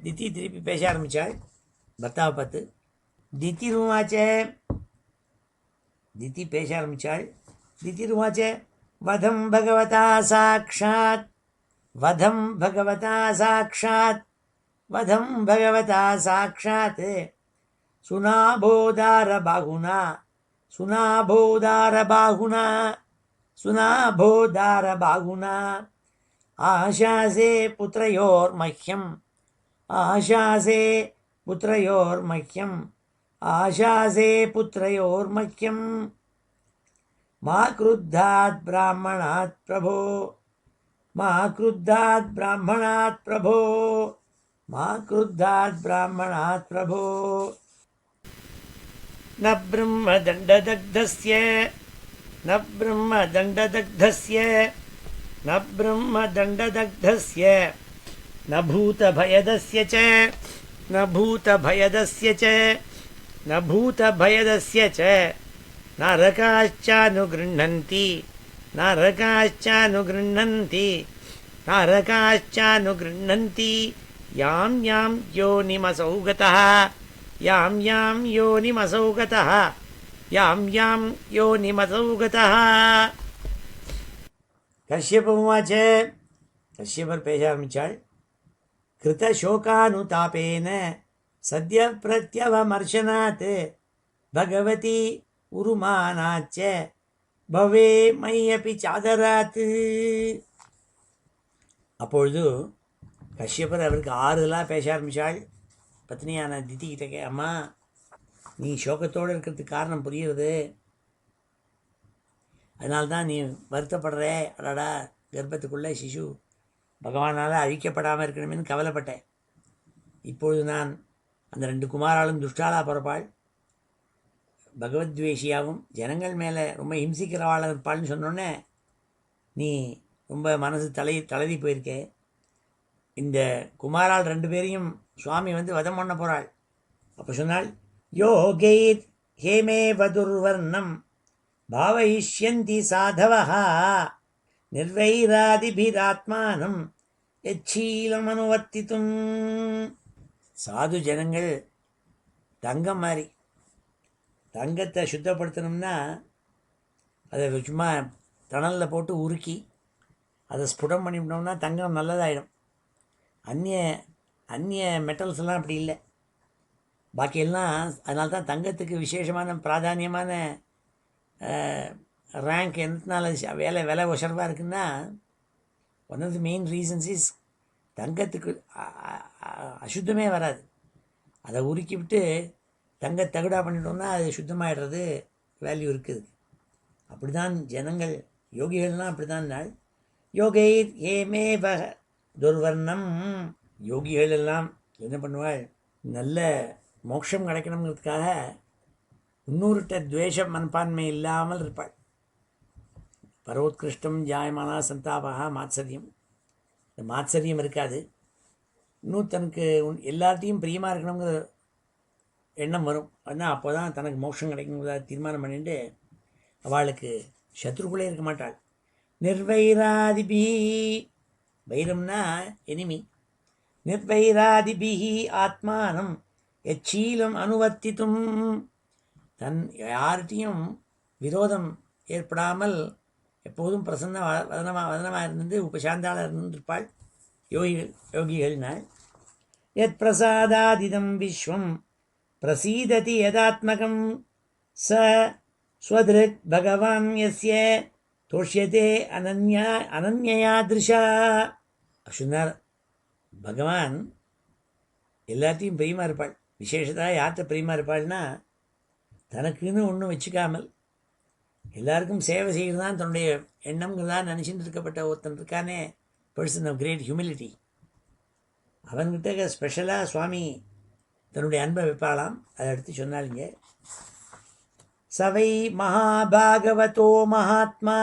दिति திருப்பி பேச ஆரம்பித்தாள் பர்த்தாவை பார்த்து. दितिरुवाच वधं भगवता साक्षात् सुनाभोदारबाहुना आशासे पुत्रयोर्मह्यं मा क्रुद्धात् ब्राह्मणात् प्रभो न ब्रह्मदण्डदग्धस्य न भूतभयदस्य च नारकाश्चानुगृह्णन्ति यां यां योनिमसौगतः கஷ்யபர் பேச ஆரம்பித்தாள். கிருத சோகானுதாபேன சத்ய பிரத்யவமர்ஷனாத் பகவதி உருமானாச்ச பவே மையபி சாதராத்து. அப்பொழுது கஷ்யப்பர் அவருக்கு ஆறுதலாக பேச ஆரம்பித்தாள். பத்னியான திதி கிட்டக்க, அம்மா நீ சோகத்தோடு இருக்கிறதுக்கு காரணம் புரியுறது, அதனால்தான் நீ வருத்தப்படுற. அடாடா, கர்ப்பத்துக்குள்ளே சிசு பகவானால் அழிக்கப்படாமல் இருக்கணுமேனு கவலைப்பட்டேன். இப்பொழுது நான் அந்த 2 குமாராலும் துஷ்டாலாக பிறப்பாள், பகவத்வேஷியாகவும் ஜனங்கள் மேலே ரொம்ப ஹிம்சிக்கிறவாளாக இருப்பாள்னு சொன்னோன்னே நீ ரொம்ப மனசு தளறி போயிருக்கே. இந்த குமாரால் 2 பேரையும் சுவாமி வதம் பண்ண போகிறாள். அப்போ சொன்னாள், யோகைர் ஹேமே வதுர்வர்ணம் பாவயிஷ்யந்தி சாதவஹா நிர்வைராதிபிராத்மானம் எச்சீலம் அனுவர்த்தித்தும். சாது ஜனங்கள் தங்கம் மாதிரி, தங்கத்தை சுத்தப்படுத்தணும்னா அதை சும்மா தணலில் போட்டு உருக்கி அதை ஸ்புடம் பண்ணிவிட்டோம்னா தங்கம் நல்லதாயிடும். அந்நிய மெட்டல்ஸ்லாம் அப்படி இல்லை. பாக்கியெல்லாம் அதனால தான் தங்கத்துக்கு விசேஷமான பிராதானியமான ரேங்க் எந்தனால விலை உசர்வாக இருக்குன்னா, one of the main reasons is தங்கத்துக்கு அசுத்தமே வராது. அதை உருக்கி விட்டு தகுடா பண்ணிட்டோம்னா அது சுத்தமாகிடுறது வேல்யூ இருக்குது. அப்படி தான் ஜனங்கள், யோகிகள்லாம் அப்படி தான். நாள் யோகை ஏமே துர்வர்ணம். யோகிகள் எல்லாம் என்ன பண்ணுவாள், நல்ல மோட்சம் கிடைக்கணுங்கிறதுக்காக இன்னொருட்ட துவேஷம் மனப்பான்மை இல்லாமல் இருப்பாள். பரோத்கிருஷ்டம் ஜாயமானா சந்தாபகா மாத்சரியம். இந்த மாத்சரியம் இருக்காது. இன்னும் தனக்கு எல்லாத்தையும் பிரியமாக இருக்கணுங்கிற எண்ணம் வரும். ஆனால் அப்போ தான் தனக்கு மோட்சம் கிடைக்குங்கிறத தீர்மானம் பண்ணிட்டு அவளுக்கு சத்ருக்குள்ளே இருக்க மாட்டாள். நிர்வைராதிபி, வைரம்னா எனிமி. நிர்வைராதிபிஹி ஆத்மானம் எச்சீலம் அனுவர்த்தித்தும். யார்கிட்டையும் விரோதம் ஏற்படாமல் எப்போதும் பிரசன்ன வதனமாக இருந்து உபசாந்தாளாக இருந்திருப்பாள் யோகிகள்னால். யத் பிரசாதாதிதம் விஸ்வம் பிரசீததி யதாத்மகம் ச ஸ்வத்ருக் பகவான் யஸ்ய தோஷ்யதே அனன்யா திருஷா. சொன்னார், பகவான் எல்லாத்தையும் பிரியமாக இருப்பாள். விசேஷத்தாக யார்கிட்ட பிரியமாக இருப்பாள்னா, தனக்குன்னு ஒன்றும் வச்சுக்காமல் எல்லாருக்கும் சேவை செய்கிறது தான் தன்னுடைய எண்ணம்ங்கிறதா நினச்சிட்டு இருக்கப்பட்ட ஒருத்தன் இருக்கானே, பர்சன் ஆஃப் கிரேட் ஹியூமிலிட்டி. அவன்கிட்ட ஸ்பெஷலாக சுவாமி தன்னுடைய அன்பை வைப்பாளாம். அதை எடுத்து சொன்னாலிங்க. சவை மகாபாகவதோ மகாத்மா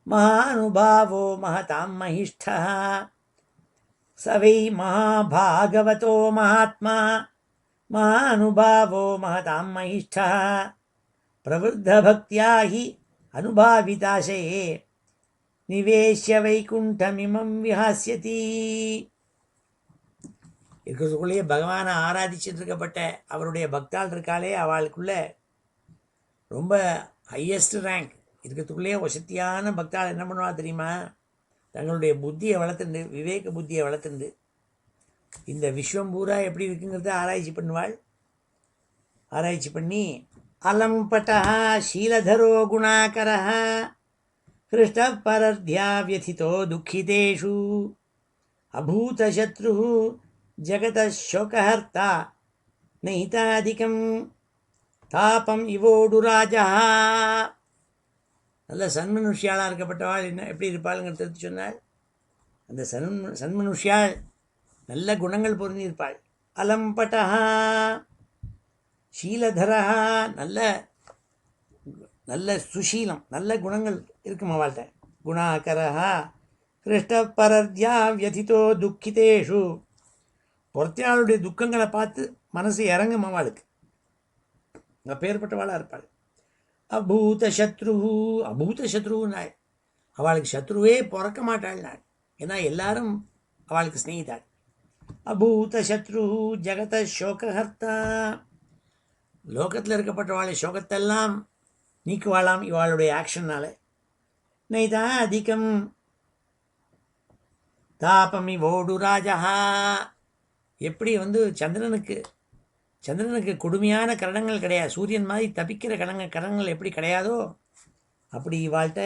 மகானுபாவோ மகதாம் மகிஷ்டா. சவை மகாபாகவதோ மகாத்மா மகானுபாவோ மகதாம் மகிஷ்டா பிரவருத்த பக்தியா ஹி அனுபாவிதாசயே நிவேஷ்ய வைகுண்டமிமம் விஹாஸ்யதி. இருக்கிறதுக்குள்ளேயே பகவானை ஆராதிச்சுட்டு இருக்கப்பட்ட அவருடைய பக்தாள் இருக்காளே, அவளுக்குள்ள ரொம்ப ஹையஸ்ட் ரேங்க் இருக்கிறதுக்குள்ளேயே வசதியான பக்தாள் என்ன பண்ணுவா தெரியுமா, தங்களுடைய புத்தியை வளர்த்துண்டு, விவேக புத்தியை வளர்த்துண்டு இந்த விஸ்வம் பூரா எப்படி இருக்குங்கிறத ஆராய்ச்சி பண்ணுவாள். ஆராய்ச்சி பண்ணி அலம்பட்டா ஷீலதரோ குணாகரா ஹிருஷ்ட பரத்யா வியதிதோ துக்கிதேஷு அபூதசத்ரு ஜகத சோகஹர்த்தா நைதாதிகம் தாபம் இவோடு ராஜா. நல்ல சன்மனுஷ்யாளாக இருக்கப்பட்டவாள் என்ன எப்படி இருப்பாளுங்கிறது சொன்னாள். அந்த சன்மனுஷ்யாள் நல்ல குணங்கள் பொருந்திருப்பாள். அலம்பட்டா ஷீலதரா, நல்ல சுஷீலம், நல்ல குணங்கள் இருக்கும் அவள்கிட்ட. குணாகரா கிருஷ்ட பரத்யா வியதிதோ துக்கிதேஷு, பொறுத்தையாளுடைய துக்கங்களை பார்த்து மனசு இறங்கும் அவளுக்கு. அப்பேற்பட்டவாளாக இருப்பாள். அபூத சத்ரு நாள், அவளுக்கு சத்ருவே பிறக்க மாட்டாள் நாள். ஏன்னா எல்லாரும் அவளுக்கு ஸ்நேகிதாள். அபூத சத்ரு ஜகத சோகஹர்த்தா, லோகத்தில் இருக்கப்பட்டவாளை சோகத்தெல்லாம் நீக்குவாளாம் இவாளுடைய ஆக்ஷன்னால. நைதா அதிகம் தாபமி ஓடு ராஜா. எப்படி சந்திரனுக்கு கொடுமையான கரணங்கள் கிடையாது, சூரியன் மாதிரி தப்பிக்கிற கரணங்கள் எப்படி கிடையாதோ அப்படி இவாள்கிட்ட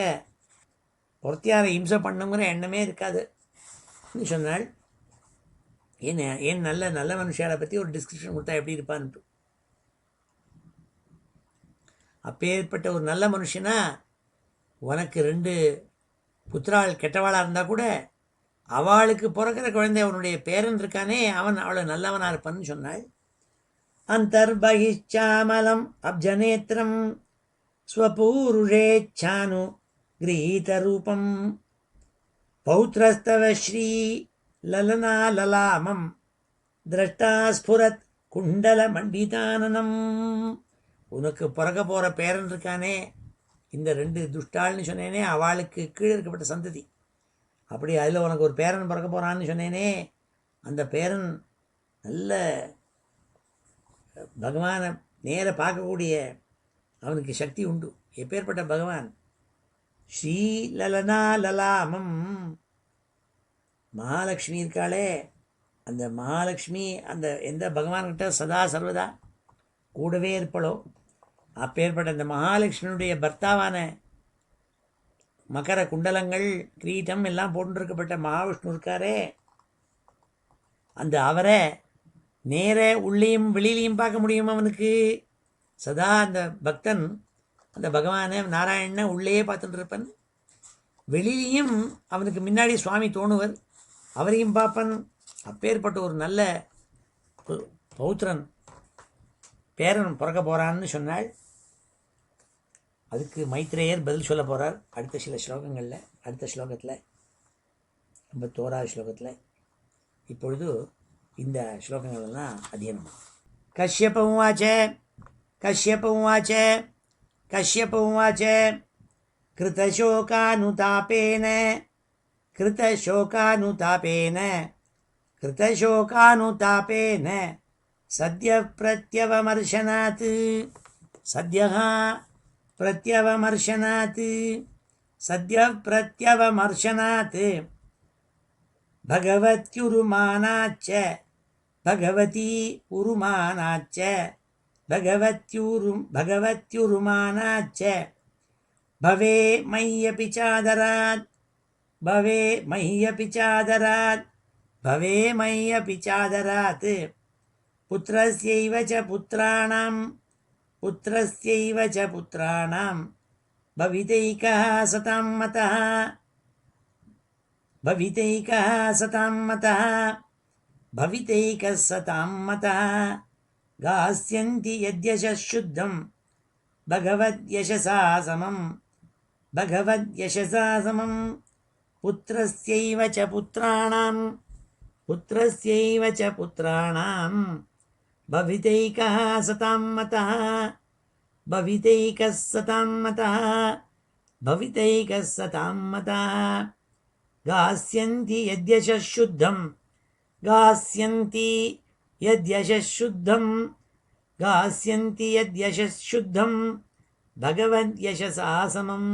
பொறுத்தியாரை இம்சை பண்ணுங்கிற எண்ணமே இருக்காது சொன்னாள். ஏன் நல்ல மனுஷாரை பற்றி ஒரு டிஸ்கிரிப்ஷன் கொடுத்தா எப்படி இருப்பான்ட்டு. அப்பேற்பட்ட ஒரு நல்ல மனுஷனா உனக்கு 2 புத்திராள் கெட்டவாளாக இருந்தால் கூட அவளுக்கு பிறக்கிற குழந்தை அவனுடைய பேரன் இருக்கானே அவன் அவளை நல்லவனாக இருப்பான்னு சொன்னாள். அந்தர்பகிச்சாமலம் அப்ஜநேத்திரம் ஸ்வபூருஷேச்சானு கிரீத ரூபம் பௌத்ரஸ்தவ ஸ்ரீ லலனா லலாமம் திரஷ்டா ஸ்புரத் குண்டல மண்டிதானனம். உனக்கு பிறக்க போகிற பேரன் இருக்கானே இந்த 2 துஷ்டாள்னு சொன்னேனே அவளுக்கு கீழே இருக்கப்பட்ட சந்ததி, அப்படி அதில் உனக்கு ஒரு பேரன் பிறக்க போகிறான்னு சொன்னேனே அந்த பேரன் நல்ல பகவானை நேர பார்க்கக்கூடிய அவனுக்கு சக்தி உண்டு. எப்பேற்பட்ட பகவான்? ஸ்ரீ லலனா லலாமம். மகாலட்சுமி இருக்காளே அந்த மகாலட்சுமி அந்த எந்த பகவான்கிட்ட சதா சர்வதா கூடவே இருப்பளோ அப்பேற்பட்ட அந்த மகாலட்சுமியுடைய பர்த்தாவான மகர குண்டலங்கள் கிரீட்டம் எல்லாம் போட்டுருக்கப்பட்ட மகாவிஷ்ணு இருக்காரே அந்த அவரை நேர உள்ளேயும் வெளியிலையும் பார்க்க முடியும் அவனுக்கு. சதா அந்த பக்தன் அந்த பகவானை நாராயணனை உள்ளேயே பார்த்துட்டு இருப்பன், வெளியிலையும் அவனுக்கு முன்னாடி சுவாமி தோணுவர், அவரையும் பார்ப்பன். அப்பேற்பட்ட ஒரு நல்ல பௌத்திரன் பேரன் பிறக்க போகிறான்னு சொன்னாள். அதுக்கு மைத்ரேயர் பதில் சொல்ல போகிறார் அடுத்த சில ஸ்லோகங்களில். அடுத்த ஸ்லோகத்தில் 51வது ஸ்லோகத்தில் இப்பொழுது இந்த ஸ்லோகங்களெல்லாம் அத்தியனம். கஷ்யப உவாச்ச கிருதசோகானுதாபேன சத்யः பிரத்யவமர்ஷனாத் பகவத்யுருமானாச்ச பவே மய்யபி சாதராத் புத்ரஸ்யைவ ச புத்ராணாம் பவிதைகः சதாம் மதः காஸ்யந்தி யத்யசः சுத்தம் பகவத்யசசா சமம் புத்ரஸ்யைவ ச புத்ராணாம் பவிதைகः சதாம் மதः காஸ்யந்தி யத்யசः சுத்தம் பகவத்யசசா சமம்.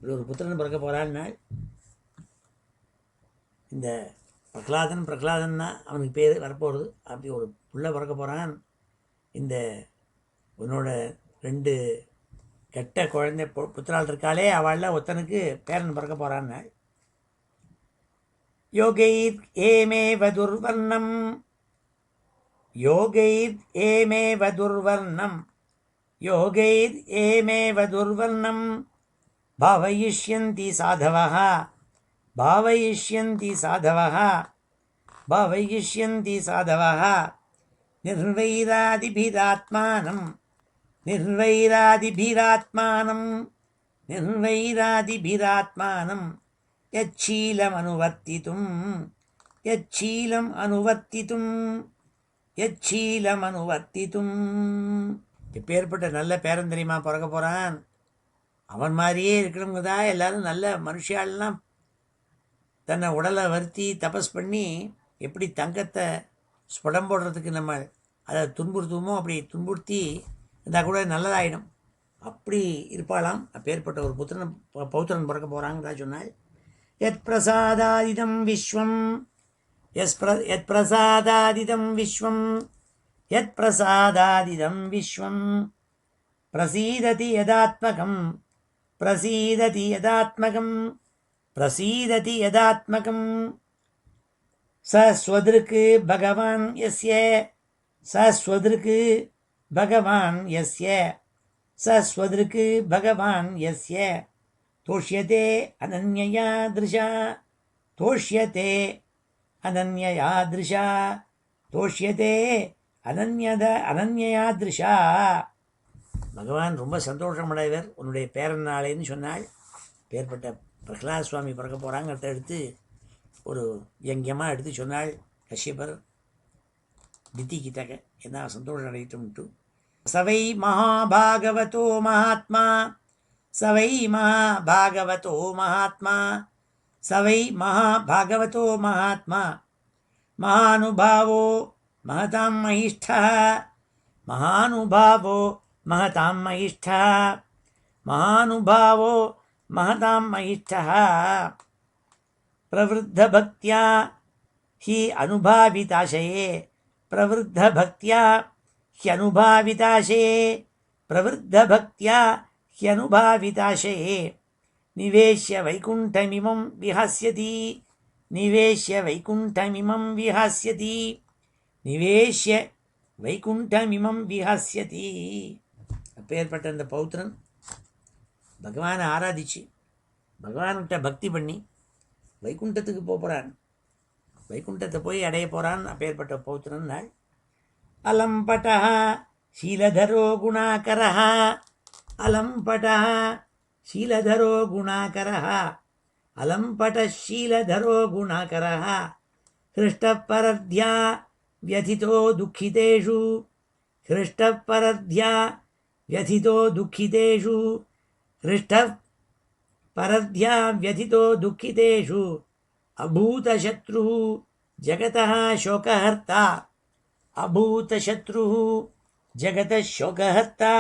ஒரு புத்திரன் பிறக்க போகிறான்னா இந்த பிரகலாதன்னா அவனுக்கு பேர் வரப்போகிறது. அப்படி ஒரு புள்ள பிறக்க போகிறான். இந்த உன்னோட 2 கெட்ட குழந்தை புத்திரால் இருக்காளே அவளில் ஒருத்தனுக்கு பேரன் பிறக்க போகிறான்னு. யோகைர் ஏமேவ துர்வர்ணம் பாவயிஷ்யந்தி சாதவः நிர்வைராதிபிராத்மானம் யச்சீலம் அனுவர்த்தித்தும். இப்பேற்பட்ட நல்ல பேரன் தெரியுமா பிறக்க போகிறான். அவன் மாதிரியே இருக்கணுங்கதா எல்லாரும் நல்ல மனுஷாலெலாம் தன்னை உடலை வருத்தி தபஸ் பண்ணி எப்படி தங்கத்தை ஸ்படம் போடுறதுக்கு நம்ம அதை துன்புறுத்துவோமோ அப்படி துன்புறுத்தி இருந்தால் கூட நல்லதாயிடும். அப்படி இருப்பாளாம். அப்பேற்பட்ட ஒரு பௌத்திரன் பிறக்க போகிறாங்கதா சொன்னால், யத் பிரசாதாதிதம் விஸ்வம் யத் பிரசாதாதிதம் விஸ்வம் யத் பிரசாதாதிதம் விஸ்வம் பிரசீததி யதாத்மகம் பிரசீததி யதாத்மகம் பிரசீததி யதாத்மகம் சஸ்வதிருக்கு பகவான் யஸ்ய சஸ்வதிருக்கு பகவான் யஸ்ய சஸ்வதிருக்கு பகவான் யஸ்ய தோஷ்யதே அனன்யயா திருஷா தோஷ்யதே அனன்யயா திருஷா தோஷ்யதே அனன்யயா திருஷா. பகவான் ரொம்ப சந்தோஷமடைவர் உன்னுடைய பேரனாலேன்னு சொன்னால், பேர்பட்ட பிரகலாத சுவாமி பிறக்க போகிறாங்கிறத எடுத்து ஒரு வியங்கியமாக எடுத்து சொன்னால் கஷ்யபர் தித்திக்கிட்டாங்க. என்ன சந்தோஷம் அடையட்டும்ட்டு. சவை மகாபாகவதோ மகாத்மா சவை மகாபாகவதோ மகாத்மா சவை மகாபாகவதோ மகாத்மா மகானுபாவோ மகதாம் மகிஷ்டா மகானுபாவோ மகதாம் மகிஷ்டா மகானுபாவோ மகதாம் மகிஷ்டா பிரவருத்தபக்தியா ஹி அனுபாவிதாசயே பிரவருத்தபக்தியா ஹ்யனுபாவிதாசயே பிரவருத்தபக்தியா ஹ்யனுபாவிதாசயே நிவேஷ்ய வைகுண்டமிமம் விஹாஸ்யதி நிவேஷ்ய வைகுண்டமிமம் விஹாஸ்யதி நிவேஷ்ய வைகுண்டமிமம் விஹாஸ்யதி. அப்பேற்பட்ட அந்த பௌத்திரன் பகவானை ஆராதிச்சு பகவான்கிட்ட பக்தி பண்ணி வைகுண்டத்துக்கு போகிறான். வைகுண்டத்தை போய் அடைய போகிறான் அப்பேற்பட்ட பௌத்திரன் நாள். அலம்பட்டா ஷீலதரோ குணாகரः அலம்பட்டா ஷீலதரோ குணாகரः அலம்பட்ட ஷீலதரோ குணாகரः ஹிருஷ்டப்பரத்யா व्यथितो दुःखितेषु हृष्टपरध्या व्यथितो दुःखितेषु हृष्टपरध्या व्यथितो दुःखितेषु अभूतशत्रुः जगतः शोकहर्ता अभूतशत्रुः जगतः शोकहर्ता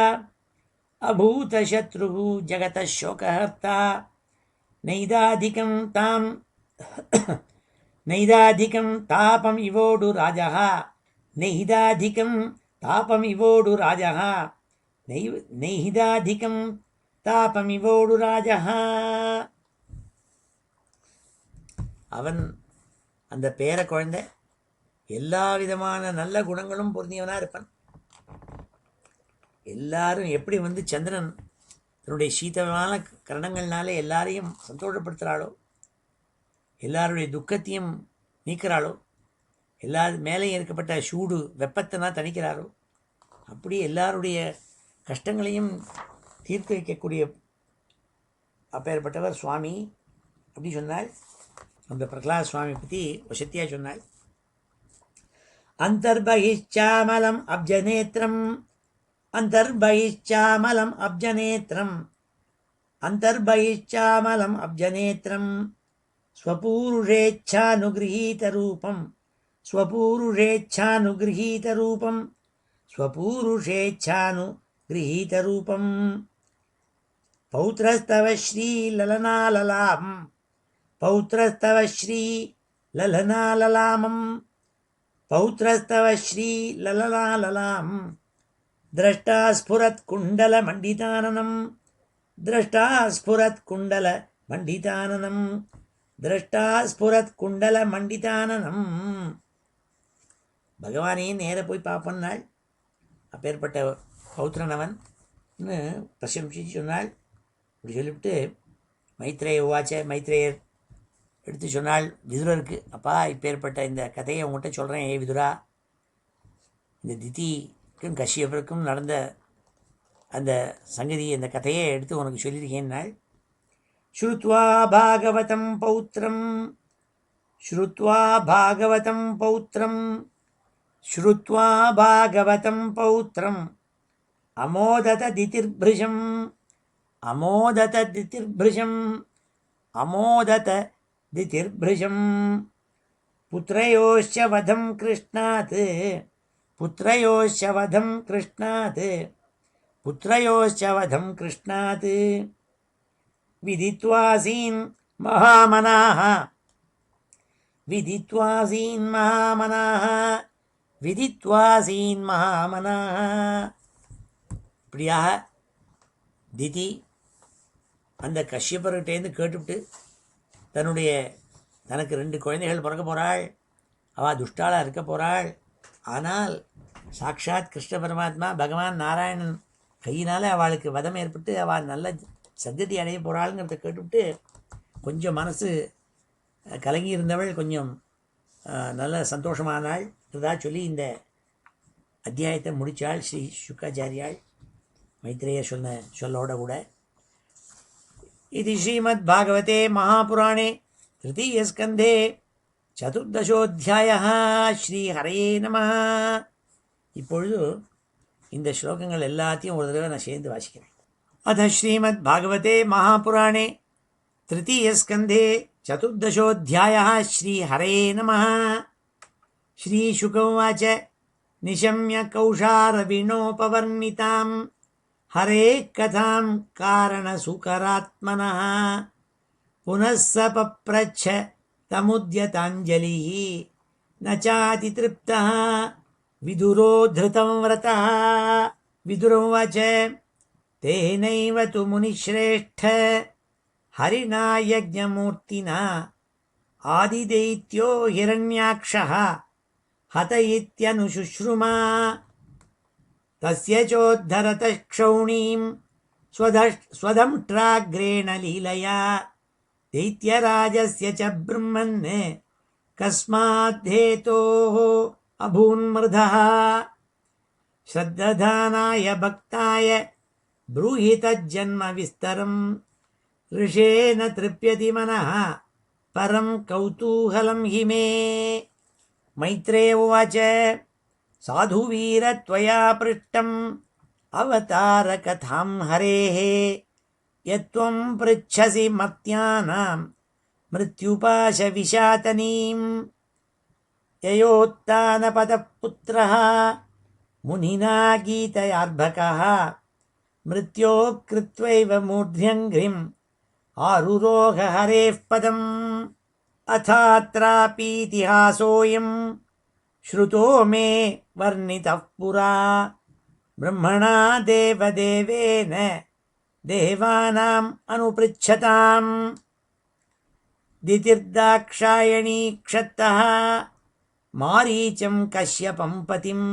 अभूतशत्रुः जगतः शोकहर्ता नैदाधिकं तां நைதாதிகம் தாபம் இவோடு ராஜா நெய்தாதிகம் தாபம் இவோடு ராஜா நெய்தாதிகம் தாபம் இவோடு ராஜா. அவன் அந்த பேர குழந்தை எல்லா விதமான நல்ல குணங்களும் பொருந்தியவனாக இருப்பான். எல்லாரும் எப்படி சந்திரன் தன்னுடைய சீதமான கரணங்கள்னாலே எல்லாரையும் சந்தோஷப்படுத்துகிறாளோ, எல்லாருடைய துக்கத்தையும் நீக்கிறாளோ, மேலேயும் இருக்கப்பட்ட சூடு வெப்பத்தை தணிக்கிறாளோ, அப்படி எல்லாருடைய கஷ்டங்களையும் தீர்த்து வைக்கக்கூடிய அப்பேற்பட்டவர் சுவாமி. அப்படி சொன்னால் அந்த பிரகலாத சுவாமி பற்றி வசத்தியாக சொன்னாள். அந்தர்பகிச்சாமலம் அப்ஜநேத்திரம் அந்தர்பகிச்சாமலம் அப்ஜநேத்திரம் அந்தர்பகிச்சாமலம் அப்ஜநேத்திரம் स्वपूरुषेच्छानुगृहीतरूपं स्वपूरुषेच्छानुगृहीतरूपं स्वपूरुषेच्छानुगृहीतरूपं पौत्रस्तव श्रीललनाललामं पौत्रस्तव श्रीललनाललामं पौत्रस्तव श्रीललनाललामं द्रष्टा स्फुरत्कुण्डलमण्डिताननं द्रष्टा स्फुरत्कुण्डलमण्डिताननं திரஷ்டா ஸ்புரத் குண்டல மண்டிதானனம். பகவானையே நேர போய் பார்ப்பன்னாள். அப்பேற்பட்ட பௌத்திரனவன் பிரசம்சி சொன்னாள். இப்படி சொல்லிவிட்டு மைத்ரேய உவாச்ச மைத்ரேயர் எடுத்து சொன்னாள் விதுரருக்கு, அப்பா இப்பேற்பட்ட இந்த கதையை உங்கள்கிட்ட சொல்கிறேன். விதுரா, இந்த திதிக்கும் கஷ்யபருக்கும் நடந்த அந்த சங்கதி, அந்த கதையை எடுத்து உனக்கு சொல்லியிருக்கேன்னாள். श्रुत्वा भागवतं पौत्रं श्रुत्वा भागवतं पौत्रं श्रुत्वा भागवतं पौत्रम् अमोदत दितिर्भृशम् अमोदत दितिर्भृशम् अमोदत दितिर्भृशम् पुत्रयोश्च वधं कृष्णात् पुत्रयोश्च वधं कृष्णात् पुत्रयोश्च वधं कृष्णात् विदित्वासीन् महामनाः विदित्वासीन् महामनाः. இப்படியாக திதி அந்த கஷ்யப்பர்கிட்டேருந்து கேட்டுவிட்டு தனக்கு 2 குழந்தைகள் பிறக்க போகிறாள், அவள் துஷ்டாளாக இருக்க போகிறாள், ஆனால் சாக்ஷாத் கிருஷ்ண பரமாத்மா பகவான் நாராயணன் கையினால் அவளுக்கு வதம் ஏற்பட்டு அவள் நல்ல சத்கதி அடைய போகிறாளுங்கிறத கேட்டுவிட்டு கொஞ்சம் மனசு கலங்கி இருந்தவள் கொஞ்சம் நல்ல சந்தோஷமானாள். இதா சொல்லி இந்த அத்தியாயத்தை முடித்தாள் ஸ்ரீ சுக்காச்சாரியாள் மைத்ரேயர் சொல்லோட கூட. இது ஸ்ரீமத் பாகவதே மகாபுராணே திருத்தீய ஸ்கந்தே சதுர்தசோத்தியாய ஸ்ரீ ஹரயே நமः. இப்பொழுது இந்த ஸ்லோகங்கள் எல்லாத்தையும் ஒரு தடவை நான் சேர்ந்து வாசிக்கிறேன். அத ஸ்ரீமத் பாகவதே மகாபுராணே திருத்தீய ஸ்கந்தே சதுர்தசோத்தியாய ஸ்ரீ ஹரயே நமः. ஸ்ரீ சுகவாச்ச நிஷம்ய கௌஷாரவிணோபவர்ணிதாம் हरे कथां कारणसुकरात्मनः पुनः स पप्रच्छ तमुद्यताञ्जलिः न चातितृप्तः विदुरो धृतं व्रतः. विदुरोवाच तेनैव तु मुनिश्रेष्ठ हरिणा यज्ञमूर्तिना आदिदैत्यो हिरण्याक्षः हत इत्यनुशुश्रुमा. तस्य चोद्धरतः क्षौणीं स्वदंष्ट्राग्रेण लीलया दैत्यराजस्य च ब्रह्मन् कस्माद्धेतोः अभून्मृधः. श्रद्दधानाय भक्ताय ब्रूहि तज्जन्म विस्तरम् ऋषेण तृप्यति मनः परं कौतूहलं हि मे. मैत्रेय उवाच साधुवीर त्वया पृष्टम् अवतारकथां हरेः यत्त्वं पृच्छसि मर्त्यानां मृत्युपाशविशातनीं. ययोत्तानपदः पुत्रः मुनिना गीतयार्भकः मृत्योः कृत्वैव मूर्ध्यङ्घ्रिम् आरुरोह हरेः पदम्. अथात्रापीतिहासोऽयं श्रुतो मे वर्णितः पुरा ब्रह्मणा देवदेवेन देवानाम् अनुपृच्छताम्. दितिर्दाक्षायणी क्षत्तः मारीचं कश्यपं पतिम्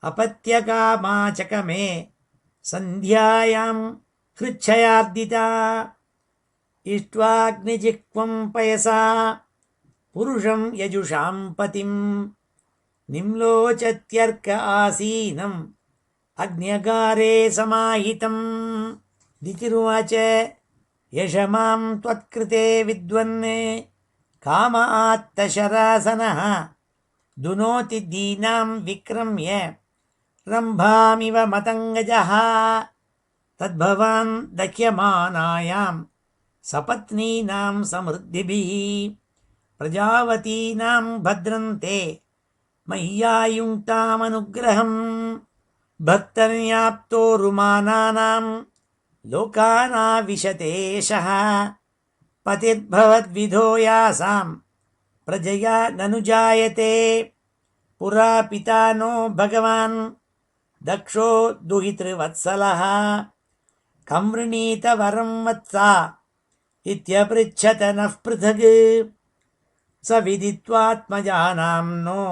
अपत्यकामाचकमे सन्ध्यायां हृच्छयार्दिता. इष्ट्वाग्निजिह्वं पयसा पुरुषं यजुषां पतिम् निम्लोचत्यर्क आसीनम् अग्न्यगारे समाहितम्. दितिरुवाच यशमां त्वत्कृते विद्वन् काम आत्तशरासनः दुनोति दीनां विक्रम्य रम्भामिव मतङ्गजः. तद्भवान् दह्यमानायां सपत्नीनां समृद्धिभिः प्रजावतीनां भद्रन्ते मय्यायुङ्क्तामनुग्रहम्. भक्तर्याप्तो रुमानानां लोकानाविशतेशः पतिर्भवद्विधो यासां प्रजया ननु जायते. पुरा पिता नो भगवान् दक्षो दुहितृवत्सलः कं वृणीत वरं वत्सा इत्यपृच्छत नः पृथग्. स विदित्वात्मजानाम्नो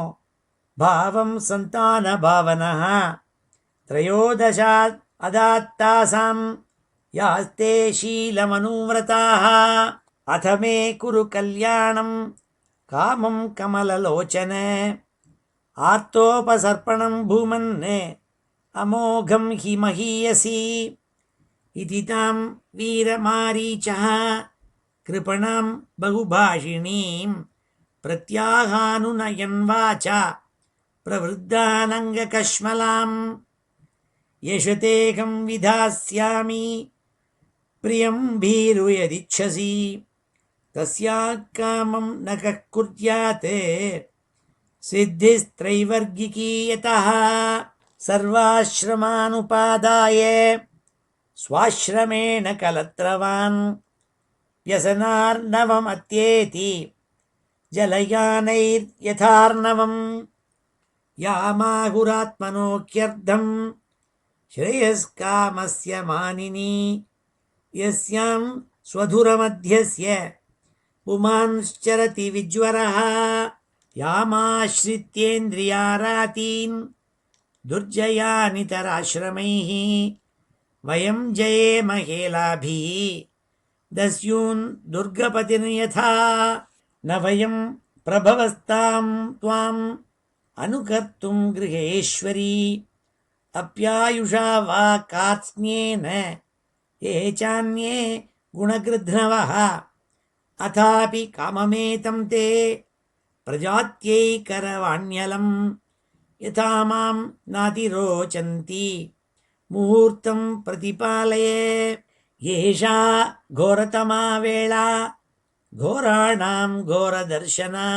भावं सन्तानभावनः त्रयोदशात् अदात्तासां यास्ते शीलमनुव्रताः. अथ मे कुरु कल्याणं कामं कमललोचन आर्तोपसर्पणं भूमन् अमोघं हि महीयसी. इति तां वीरमारीचः कृपणां बहुभाषिणीं प्रत्याहानुनयन् वाचा प्रवृद्धानङ्गकश्मलाम्. यशतेऽहं विधास्यामि प्रियं भीरु यदिच्छसि तस्याः कामं न कः कुर्यात् सिद्धिस्त्रैवर्गिकी यतः. सर्वाश्रमानुपादाय स्वाश्रमेण कलत्रवान् व्यसनार्णवमत्येति जलयानैर्यथार्णवम् यामाहुरात्मनोऽख्यर्थम् श्रेयस्कामस्य मानिनी यस्यां स्वधुरमध्यस्य पुमांश्चरति विज्वरः यामाश्रित्येन्द्रियारातीन् दुर्जयानितराश्रमैः वयं जयेम हेलाभिः दस्यून् दुर्गपतिर्यथा न वयं प्रभवस्तां त्वाम् अनुकर्तुं गृहेश्वरी अप्यायुषा वा कार्त्स्न्येन ये चान्ये गुणगृध्नवः अथापि काममेतं ते प्रजात्यै करवाण्यलम् यथा मां नातिरोचन्ति मुहूर्तं प्रतिपालये येषा घोरतमा वेळा घोराणां घोरदर्शना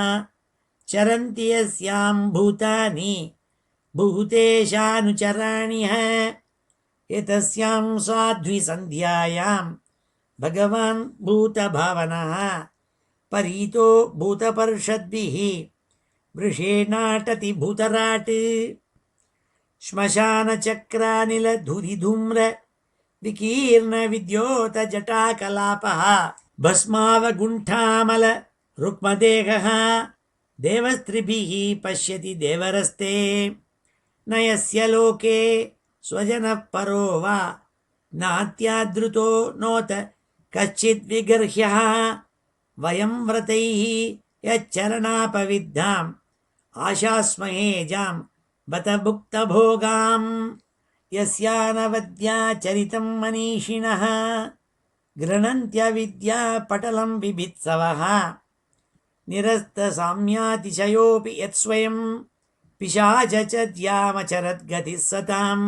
चरन्ति यस्यां भूतानि भूतेशानुचराणिः एतस्यां साध्विसन्ध्यायां भगवान् भूतभावनः परीतो भूतपर्षद्भिः वृषेणाटति भूतराट् श्मशानचक्रानिलधुरिधूम्र विकीर्णविद्योतजटाकलापः भस्मावगुण्ठामल रुक्मदेहः देवस्त्रिभिः पश्यति देवरस्ते न यस्य लोके स्वजनः परो वा नात्यादृतो नोत कश्चिद्विगर्ह्यः वयं व्रतैः यच्चरणापविद्धाम् आशास्महे जां बत भुक्तभोगाम् यस्यानवद्याचरितं मनीषिणः गृह्णन्त्यविद्यापटलं बिभित्सवः निरस्तसाम्यातिशयोऽपि यत्स्वयं पिशाचद्यामचरद्गतिः सताम्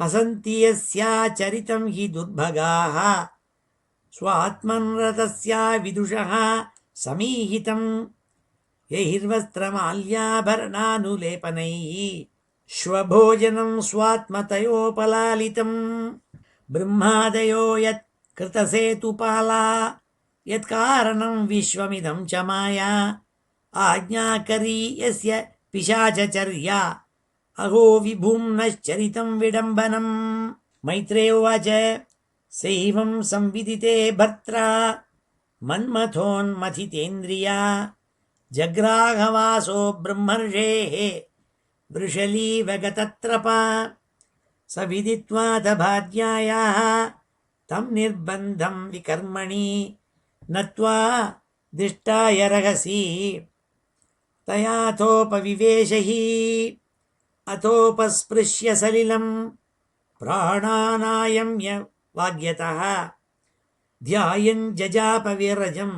हसन्ति यस्याचरितं हि दुर्भगाः स्वात्मन्रतस्या विदुषः समीहितं यैर्वस्त्रमाल्याभरणानुलेपनैः श्वभोजनं स्वात्मतयोपलालितं ब्रह्मादयो यत् कृतसेतुपाला यत्कारणं विश्वमिदं च माया आज्ञाकरी यस्य पिशाचचर्या अहो विभुम्नश्चरितं विडम्बनम् मैत्रेय उवाच सैवं संविदिते भर्त्रा मन्मथोन्मथितेन्द्रिया जग्राहवासो ब्रह्मर्षेः वृषलीवगतत्रपा स विदित्वा दभाद्यायाः तं निर्बन्धं विकर्मणि नत्वा दिष्टाय रहसि तयाथोपविवेश हि अथोपस्पृश्य सलिलं प्राणानायम्य वाग्यतः ध्यायन् जजापविरजं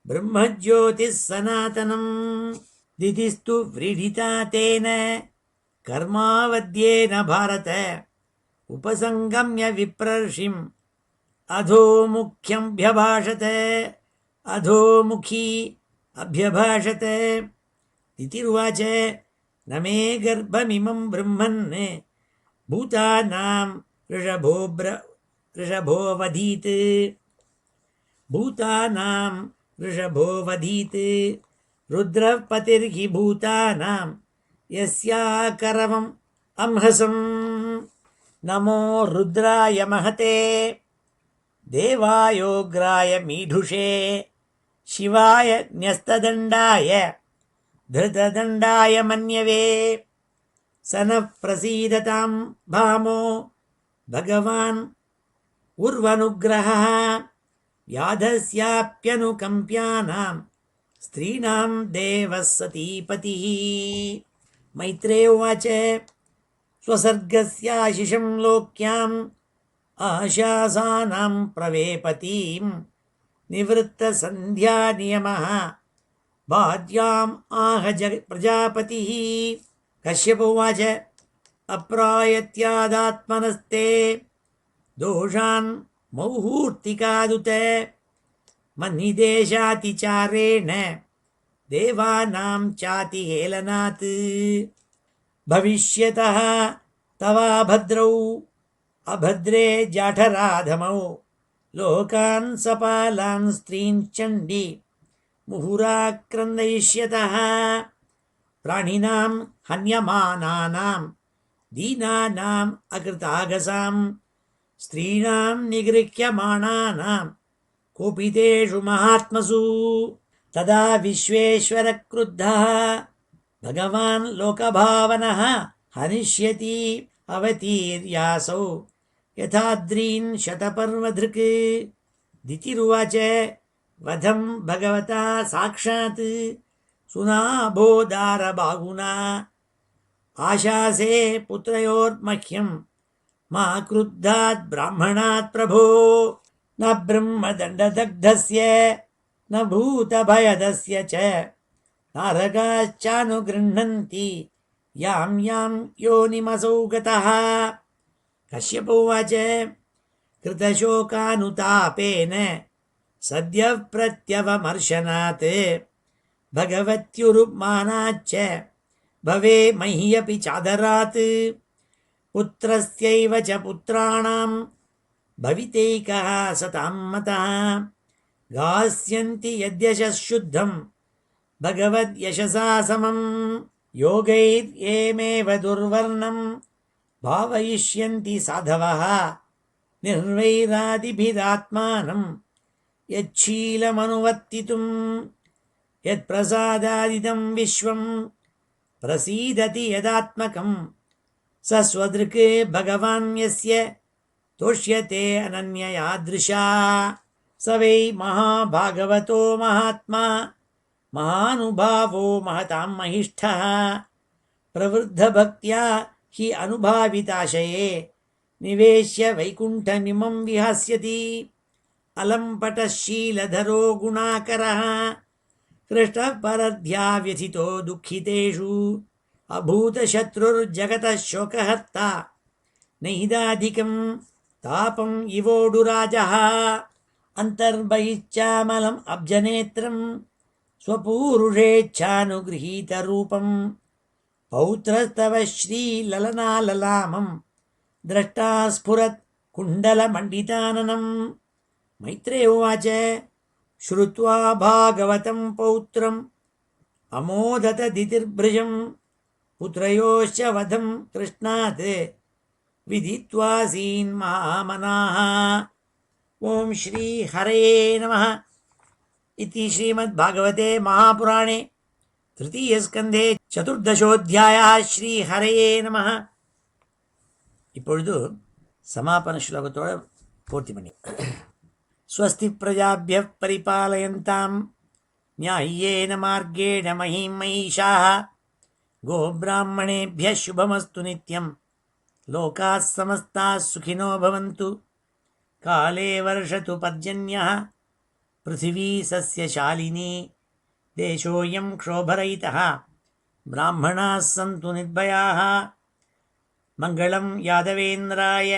ब्रह्मज्योतिः सनातनं दिदिस्तु व्रीडिता तेन कर्मावद्येन भारत उपसंगम्य विप्रर्षिम् अधोमुख्यमभ्यभाषत अधोमुखी अभ्यभाषत तितिरुवाच न मे गर्भमिमं ब्रह्मन् भूतानां ऋषभोऽवधीत् भूतानां ऋषभोऽवधीत् रुद्रः पतिर्हि भूतानां यस्याकरवम् अंहसम् नमो रुद्राय महते देवायोग्राय मीढुषे शिवाय न्यस्तदण्डाय धृतदण्डाय मन्यवे स नः प्रसीदतां भामो भगवान् उर्वनुग्रहः व्याधस्याप्यनुकम्प्यानां स्त्रीणां देवः सतीपतिः मैत्रेय उवाच स्वसर्गस्याशिषं लोक्याम् आशासानां प्रवेपतीं निवृत्तसन्ध्यानियमः भाद्याम् आह प्रजापतिः कश्यप उवाच अप्रायत्यादात्मनस्ते दोषान् मौहूर्तिकादुत मन्निदेशातिचारेण देवानां चातिहेलनात् भविष्यतः तवाभद्रौ अभद्रे जाठराधमौ लोकान् सपालान् स्त्रीन् चण्डी मुहुराक्रन्दयिष्यतः प्राणिनां हन्यमानानां दीनानाम् अकृतागसां स्त्रीणां निगृह्यमाणानां कोपितेषु महात्मसु तदा विश्वेश्वर क्रुद्धः भगवान् लोकभावनः हनिष्यति अवतीर्यासौ यथाद्रीन् शतपर्वधृक्। दितिरुवाच वधं भगवता साक्षात् सुनाभोदारबाहुना आशासे पुत्रयोर्मह्यं मा क्रुद्धात् ब्राह्मणात् प्रभो न ब्रह्मदण्डदग्धस्य न भूतभयदस्य च नारकाश्चानुगृह्णन्ति यां यां योनिमसौ गतः। कश्यप उवाच कृतशोकानुतापेन सद्यः प्रत्यवमर्शनात् भगवत्युरुमानाच्च भवे मह्यपि चादरात् पुत्रस्यैव च पुत्राणां भवितैकः सतां मतः गास्यन्ति यद्यशः शुद्धं भगवद्यशसा समं योगैर्येमेव दुर्वर्णं भावयिष्यन्ति साधवः निर्वैरादिभिरात्मानं यच्छीलमनुवर्तितुं यत्प्रसादादिदं विश्वं प्रसीदति यदात्मकं स स्वदृक् भगवान् यस्य तोष्यते अनन्ययादृशा स वै महाभागवतो महात्मा महानुभावो महतां महिष्ठः प्रवृद्धभक्त्या हि अनुभाविताशये निवेश्य वैकुण्ठमिमं विहास्यति अलम्पटशीलधरो गुणाकरः कृष्णः परध्या व्यथितो दुःखितेषु अभूतशत्रुर्जगतः शोकहर्ता नैदाधिकं तापम् इवोडुराजः अन्तर्बहिश्चामलम् अब्जनेत्रं स्वपूरुषेच्छानुगृहीतरूपं पौत्रस्तव श्रीललनाललामं द्रष्टा स्फुरत् कुण्डलमण्डिताननं। मैत्रेय उवाच श्रुत्वा भागवतं पौत्रम् अमोदत दितिर्भृजं पुत्रयोश्च वधं कृष्णात् विदित्वा सीन्महामनाः। ओं श्री हरे नमः। इति श्रीमद्भागवते महापुराणे तृतीयस्कन्धे चतुर्दशोऽध्यायः श्रीहरये நமः. இப்பொழுது சமாபன ஸ்லோகத்தோட பூர்த்தி பண்ணி ஸ்வஸ்தி பிரஜாभ्यः परिपालयन्तां न्याय्येन मार्गेण महीं महिषाः गोब्राह्मणेभ्यः शुभमस्तु नित्यं लोकाः समस्ताः सुखिनो भवन्तु काले वर्षतु पर्जन्यः पृथिवी सस्यशालिनी देशोऽयं क्षोभरहितः ब्राह्मणाः सन्तु निर्भयाः मङ्गलं यादवेन्द्राय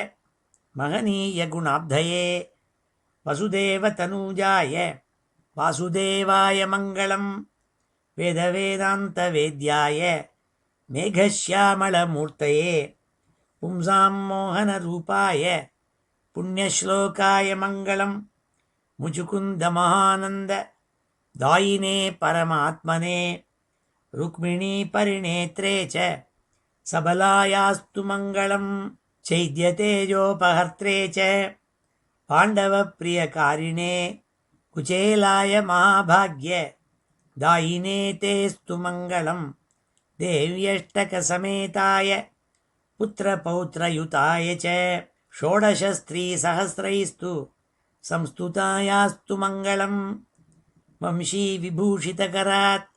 महनीयगुणाब्धये वसुदेवतनूजाय वासुदेवाय मङ्गलं वेदवेदान्तवेद्याय मेघश्यामलमूर्तये पुंसां मोहनरूपाय पुण्यश्लोकाय मङ्गलं मुचुकुन्दमहानन्द दायिने परमात्मने रुक्मिणी परिणेत्रे च सबलायास्तु मङ्गलं चैद्यतेजोपहर्त्रे च पाण्डवप्रियकारिणे कुचेलाय महाभाग्य दायिने तेस्तु मङ्गलं देव्यष्टकसमेताय पुत्रपौत्रयुताय च षोडशस्त्रीसहस्रैस्तु संस्तुतायास्तु मङ्गलं वंशीविभूषितकरात्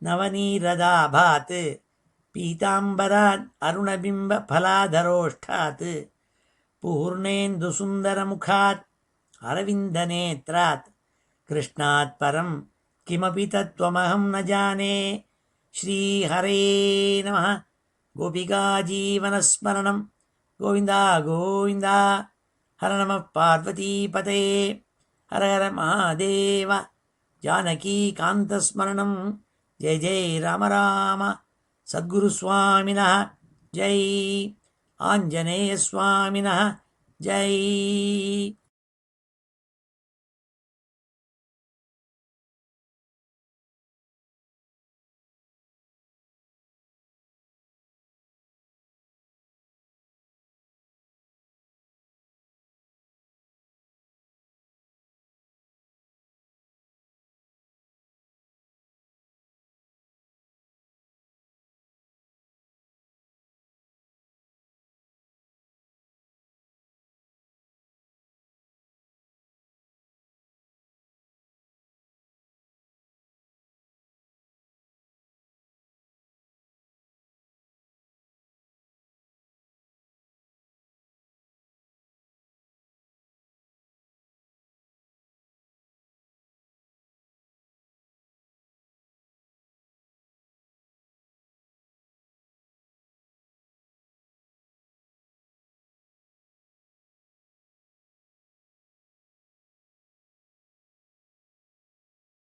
नवनीरदाभात् पीताम्बरात् अरुणबिम्बफलाधरोष्ठात् पूर्णेन्दुसुन्दरमुखात् अरविन्दनेत्रात् कृष्णात् परं किमपि तत्त्वमहं न जाने। श्रीहरे नमः। गोपिकाजीवनस्मरणं गोविन्दा गोविन्दा। हर नमः पार्वतीपतये हर हर महादेव। जानकीकान्तस्मरणं जय जय राम राम। सद्गुरुस्वामिनः जय आञ्जनेयस्वामिनः जय।